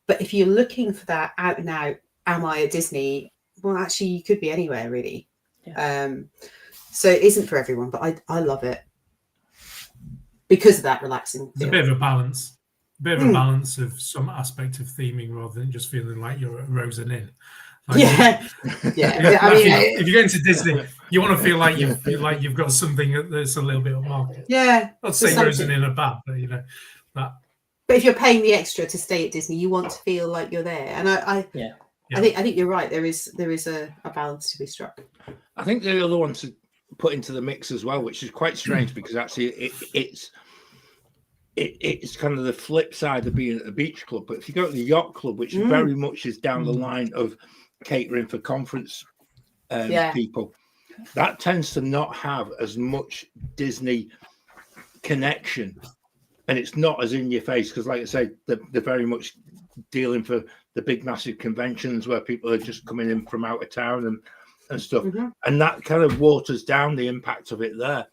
But if you're looking for that out and out, am I at Disney? Well, actually, you could be anywhere, really. Yeah. So it isn't for everyone, but I love it because of that relaxing. It's a bit of a balance. A bit of a balance of some aspect of theming rather than just feeling like you're at Rosen Inn. Like yeah. I mean, if you're going to Disney, you want to feel like you've got something that's a little bit upmarket. Yeah. Not to say Rosen Inn are bad, but But if you're paying the extra to stay at Disney, you want to feel like you're there. And I think you're right. There is a balance to be struck. I think the other one to put into the mix as well, which is quite strange because actually it's kind of the flip side of being at the beach club. But if you go to the yacht club, which very much is down the line of catering for conference people, that tends to not have as much Disney connection, and it's not as in your face because, like I say, they're very much dealing for the big massive conventions where people are just coming in from out of town and stuff, and that kind of waters down the impact of it there.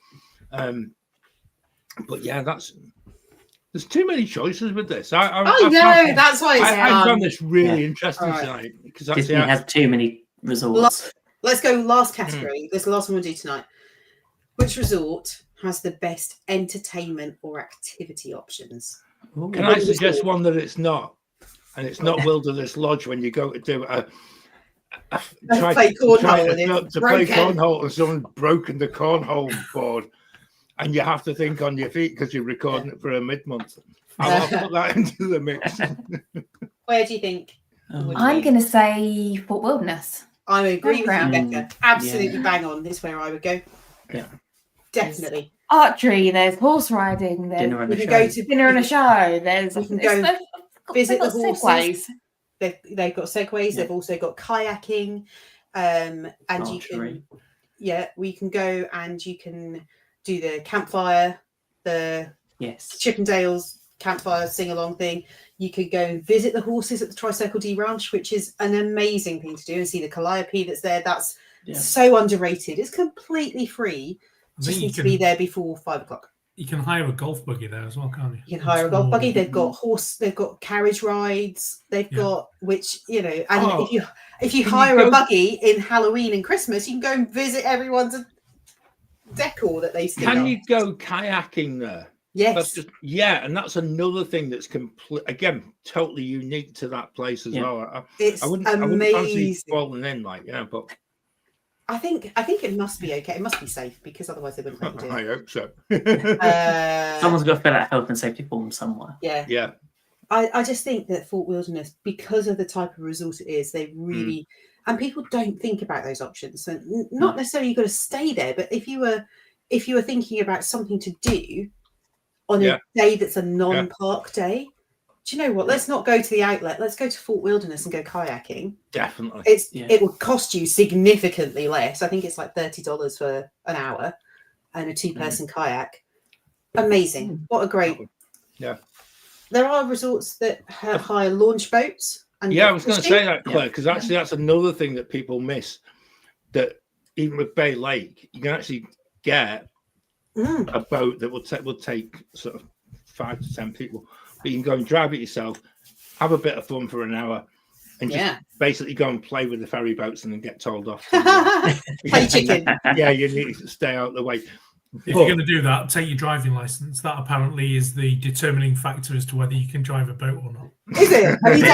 But yeah, there's too many choices with this. That's why I found this really interesting tonight because Disney has too many resorts. Let's go last category. This is the last one we'll do tonight. Which resort has the best entertainment or activity options? Can I suggest one that it's not? And it's not Wilderness Lodge when you go to do play cornhole and someone's broken the cornhole board and you have to think on your feet because you're recording it for a mid-month. I'll put that into the mix. Where do you think? I'm going to say Fort Wilderness. I agree with you, Becca. Absolutely bang on. Is where I would go. Yeah, definitely. There's archery. There's horse riding. There's Dinner and a show. go to dinner and a show. There's Visit the horses. Segways. They've got segways. Yeah. They've also got kayaking, and Archery. we can go and you can do the campfire, the Yes. Chippendales campfire sing along thing. You could go and visit the horses at the Tri-Circle D Ranch, which is an amazing thing to do, and see the calliope that's there. That's so underrated. It's completely free. Just need to be there before 5 o'clock. You can hire a golf buggy there as well, can't you? You can hire a golf buggy. They've got they've got carriage rides. They've got and if you hire a buggy in Halloween and Christmas, you can go and visit everyone's decor that they stick Can on. you go kayaking there? Yes. And that's another thing that's totally unique to that place as well. It's I wouldn't amazing. fancy falling in, but I think it must be okay. It must be safe because otherwise they wouldn't let you do I it. hope so. Someone's got to fill out a health and safety form somewhere. Yeah. I just think that Fort Wilderness, because of the type of resort it is, they really and people don't think about those options. So not necessarily you've got to stay there, but if you were thinking about something to do on a day that's a non-park day, do you know what? Let's not go to the outlet. Let's go to Fort Wilderness and go kayaking. Definitely. It would cost you significantly less. I think it's like $30 for an hour and a 2-person kayak. Amazing. What a great. Yeah. There are resorts that hire launch boats. And Yeah, I was going to fishing. say that, Claire, because actually that's another thing that people miss. That even with Bay Lake, you can actually get a boat that will take sort of 5 to 10 people, but you can go and drive it yourself, have a bit of fun for an hour, and just basically go and play with the ferry boats and then get told off. Play chicken. Yeah, you need to stay out of the way. If you're going to do that, take your driving license. That apparently is the determining factor as to whether you can drive a boat or not. Is it? Have you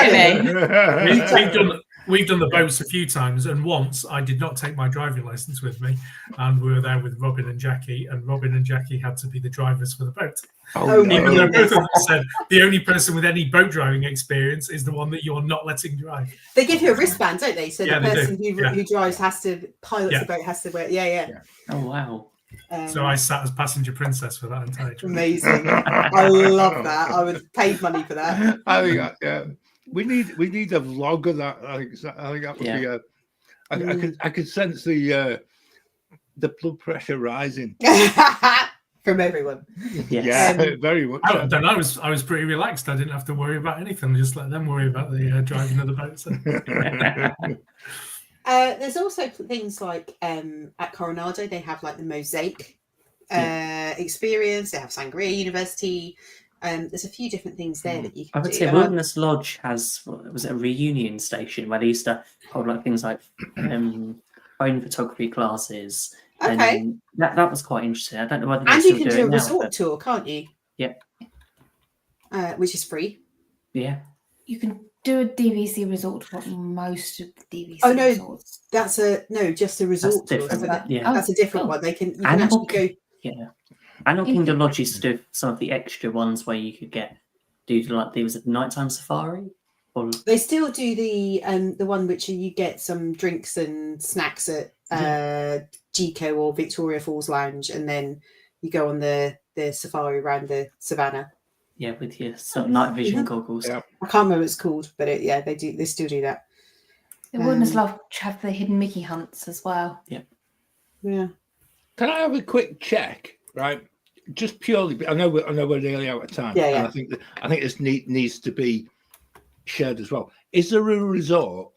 done it? We've done the boats a few times, and once I did not take my driving license with me, and we were there with Robin and Jackie, and Robin and Jackie had to be the drivers for the boat. Oh, Even though both of them said the only person with any boat driving experience is the one that you're not letting drive. They give you a wristband, don't they? So Yeah, the they person do. who drives has to pilot the boat has to wear. Yeah. Oh wow. So I sat as passenger princess for that entire trip. Amazing. I love that. I would pay money for that. I think we need a vlog of that. I think that would be I could sense the blood pressure rising from everyone. Yes. Yeah, very much. I don't know. I was pretty relaxed. I didn't have to worry about anything. Just let them worry about the driving of the boats. There's also things like at Coronado, they have like the Mosaic experience. They have Sangria University. There's a few different things there that you can I would do. say Wilderness Lodge was it a reunion station where they used to hold like things like phone photography classes. Okay. And that was quite interesting. I don't know whether And they you still can do do it a now, resort but tour, can't you? Yeah. Which is free. Yeah. You can do a DVC resort for most of the DVC Oh no, resorts. that's just a resort tour. different. So Yeah. that's a different one. You can actually go. Yeah. Animal Kingdom Lodge used to do some of the extra ones where you could do like there was a nighttime safari. Or They still do the one which you get some drinks and snacks at Gico or Victoria Falls Lounge, and then you go on the safari around the savannah. yeah, with your sort of night vision goggles. Yeah. I can't remember what it's called, but they still do that. The Wilderness Lodge have the hidden Mickey hunts as well. Yeah. Can I have a quick check, right? Just purely, I know we're nearly out of time. Yeah. And I think this needs to be shared as well. Is there a resort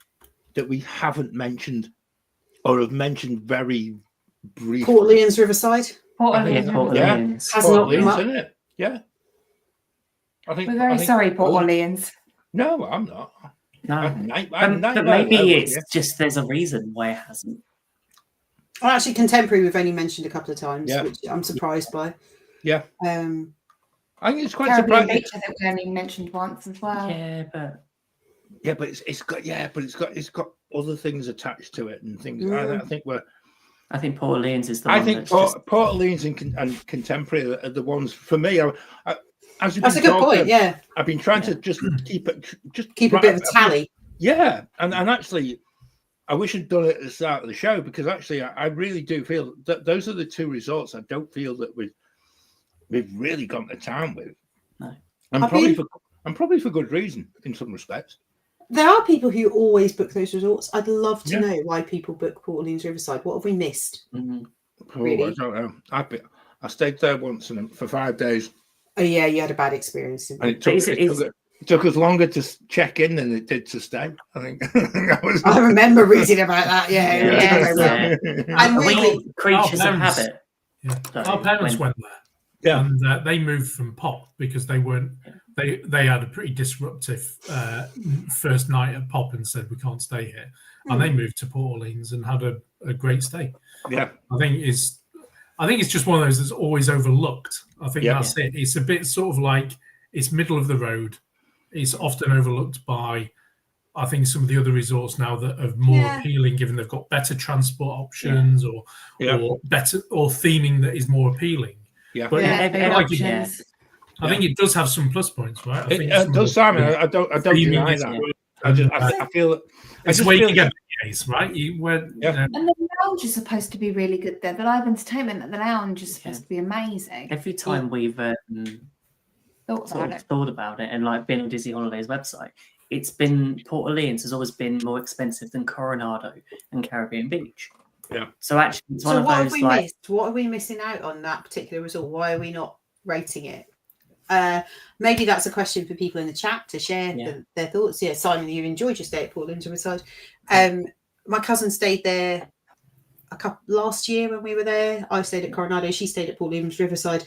that we haven't mentioned or have mentioned very briefly? Port Orleans Riverside. Port I think Orleans. Yeah. Orleans. Has Port not Orleans, much- isn't it? Yeah. We're very sorry, Port Orleans. No, I'm not. No. But maybe it's just there's a reason why it hasn't. Well, actually, Contemporary we've only mentioned a couple of times, Yeah. which I'm surprised by. Yeah. I think it's quite Caribbean surprising. Beach, I think we only mentioned once as well. Yeah, but it's got other things attached to it and things. I think Port Orleans is the I one think that's Port Orleans and Contemporary are the ones for me. As you've That's a been good talking, point. Yeah, I've been trying to just keep a bit of a tally. Yeah, and actually, I wish I'd done it at the start of the show because actually, I really do feel that those are the two resorts I don't feel that we've really gone to town with. No. And probably for good reason in some respects. There are people who always book those resorts. I'd love to Yeah. know why people book Port Orleans Riverside. What have we missed? Really? I don't know. I stayed there once for 5 days. Oh yeah, you had a bad experience. And it took us longer to check in than it did to stay. I think. I remember reading about that. Yeah. And we really, creatures of parents- habit. Yeah. So Our parents went there. Yeah. And they moved from Pop because they weren't. They had a pretty disruptive first night at Pop and said we can't stay here, and they moved to Port Orleans and had a great stay. Yeah. I think it's just one of those that's always overlooked. I think that's it. It's a bit sort of like it's middle of the road. It's often overlooked by, I think, some of the other resorts now that are more appealing, given they've got better transport options or better or theming that is more appealing. Yeah. But options. I think it does have some plus points, right? I think It does, Simon. I don't deny that. I feel it's where you get the right? And the lounge is supposed to be really good there. The live entertainment at the lounge is supposed to be amazing. Every time we've thought about it and like been on Disney Holidays website, it's been Port Orleans has always been more expensive than Coronado and Caribbean Beach. Yeah. So actually, it's one so of what those have we missed? What are we missing out on that particular resort? Why are we not rating it? Maybe that's a question for people in the chat to share their thoughts. Yeah, Simon, you enjoyed your stay at Portland Riverside. My cousin stayed there last year when we were there. I stayed at Coronado. She stayed at Portland Riverside,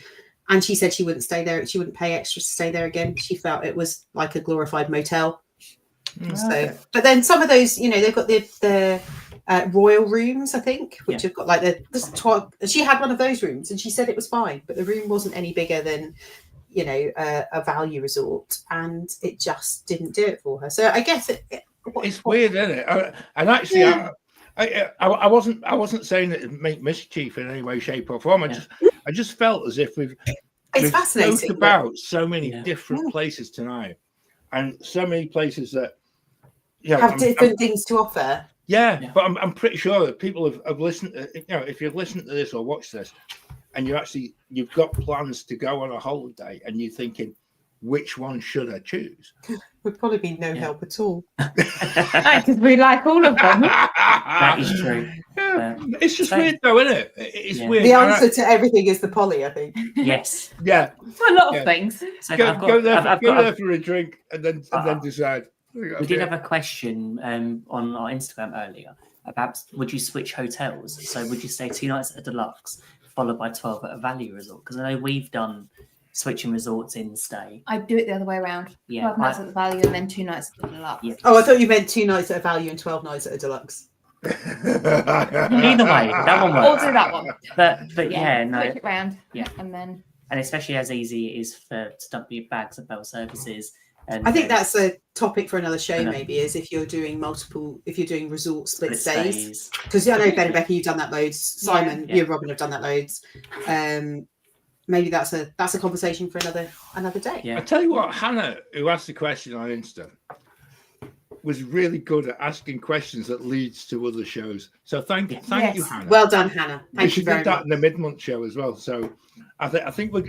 and she said she wouldn't stay there. She wouldn't pay extra to stay there again. She felt it was like a glorified motel. So, but then some of those, they've got the royal rooms, I think, which have got like she had one of those rooms, and she said it was fine, but the room wasn't any bigger than a value resort, and it just didn't do it for her. So I guess it's weird, isn't it? And actually, I wasn't saying that it make mischief in any way, shape, or form. I just felt as if we've fascinating about so many different places tonight, and so many places that have different things to offer. Yeah, but I'm pretty sure that people have listened. If you've listened to this or watched this, and you've got plans to go on a holiday, and you're thinking, which one should I choose? Would probably be no help at all. Because we like all of them. That is true. It's just weird, though, isn't it? It's weird. The answer to everything is the poly, I think. Yes. Yeah. For a lot of things. So go there for a drink and then decide. We did have a question on our Instagram earlier about would you switch hotels? So would you stay 2 nights at a deluxe followed by 12 at a value resort? Because I know we've done switching resorts in stay. I'd do it the other way around. Yeah, 12 nights at the value and then 2 nights at the deluxe. Yeah. Oh, I thought you meant 2 nights at a value and 12 nights at a deluxe. Either way, that one works. Or do that one. But yeah, no. Switch it round. Yeah. And especially as easy it is to dump your bags of bell services. And I think that's a topic for another show, maybe, is if you're doing resort split stays. Because I know Ben and Becky, you've done that loads. Simon, you and Robin have done that loads. Maybe that's a conversation for another day. Yeah. I tell you what, Hannah, who asked the question on Insta, was really good at asking questions that leads to other shows. So thank you, Hannah. Well done, Hannah. Thank you very much. She did that much. in the mid-month show as well. So I think we're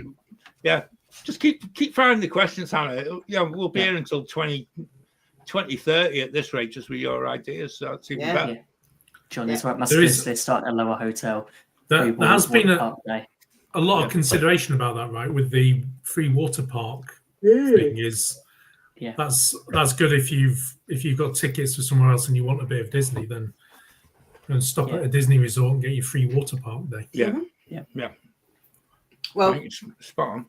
just keep firing the questions, Hannah. We'll be here until 2030 at this rate, just with your ideas. So it's even better. Yeah. John, that's right. They're starting a lower hotel. There has been a lot of consideration about that, right? With the free water park thing that's good if you've got tickets for somewhere else and you want a bit of Disney, then stop at a Disney resort and get your free water park day. Yeah. Well, it's spot on.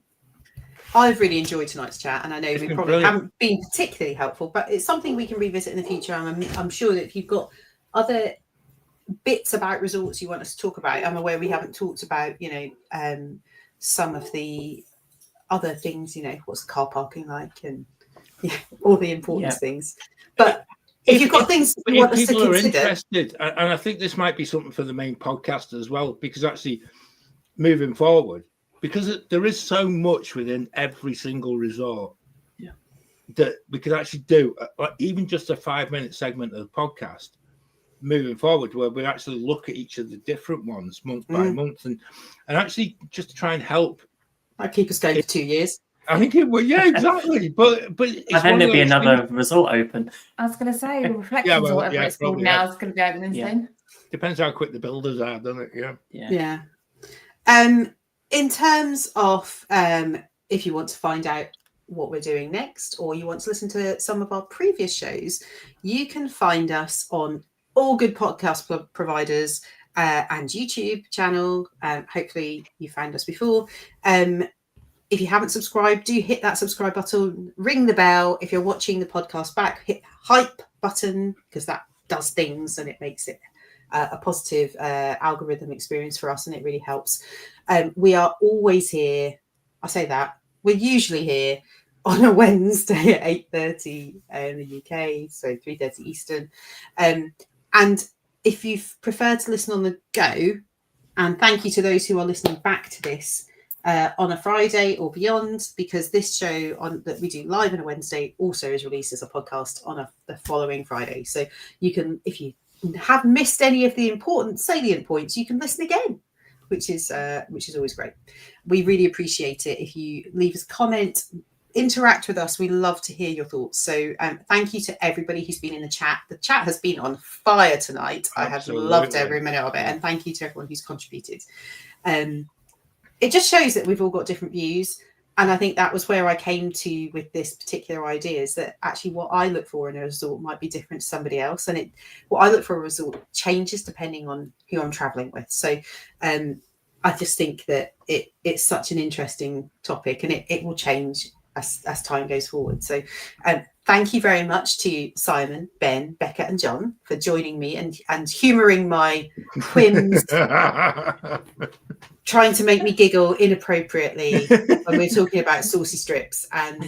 I've really enjoyed tonight's chat, and I know we probably haven't been particularly helpful, but it's something we can revisit in the future. And I'm sure that if you've got other bits about resorts you want us to talk about, I'm aware we haven't talked about, some of the other things, what's the car parking like, and all the important things. But if you've got things you want us to consider, interested, and I think this might be something for the main podcast as well, because actually moving forward, because there is so much within every single resort that we could actually do, even just a 5-minute segment of the podcast moving forward, where we actually look at each of the different ones month by month, and actually just to try and help. I'd keep us going for 2 years. I think it would, exactly. But and then there'd be another resort open. I was going to say, Reflections or whatever it's called now is going to be open soon. Depends how quick the builders are, doesn't it? Yeah. In terms of if you want to find out what we're doing next, or you want to listen to some of our previous shows, you can find us on all good podcast providers and YouTube channel. Hopefully you found us before. If you haven't subscribed, do hit that subscribe button, ring the bell. If you're watching the podcast back, hit the hype button, because that does things and it makes it a positive algorithm experience for us, and it really helps. We are always here. I say that. We're usually here on a Wednesday at 8:30 in the UK, so 3:30 Eastern. And if you prefer to listen on the go, and thank you to those who are listening back to this on a Friday or beyond, because this show that we do live on a Wednesday also is released as a podcast on the following Friday. So you can, if you have missed any of the important salient points, you can listen again, which is always great. We really appreciate it if you leave us a comment, interact with us. We love to hear your thoughts. So thank you to everybody who's been in the chat. The chat has been on fire tonight. Absolutely. I have loved every minute of it, and thank you to everyone who's contributed. It just shows that we've all got different views, I think that was where I came to with this particular idea, is that actually what I look for in a resort might be different to somebody else. And what I look for a resort changes depending on who I'm traveling with. So I just think that it's such an interesting topic, and it will change as time goes forward. So thank you very much to Simon, Ben, Becca and John for joining me and humouring my whims, trying to make me giggle inappropriately when we're talking about saucy strips and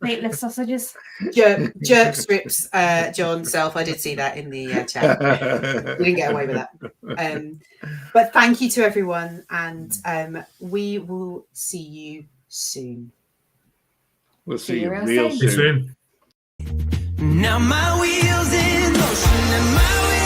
Meatless sausages. jerk strips. John Self, I did see that in the chat. We didn't get away with that. But thank you to everyone, and we will see you soon. We'll see you real real soon. soon. Soon. Now my wheels in motion and my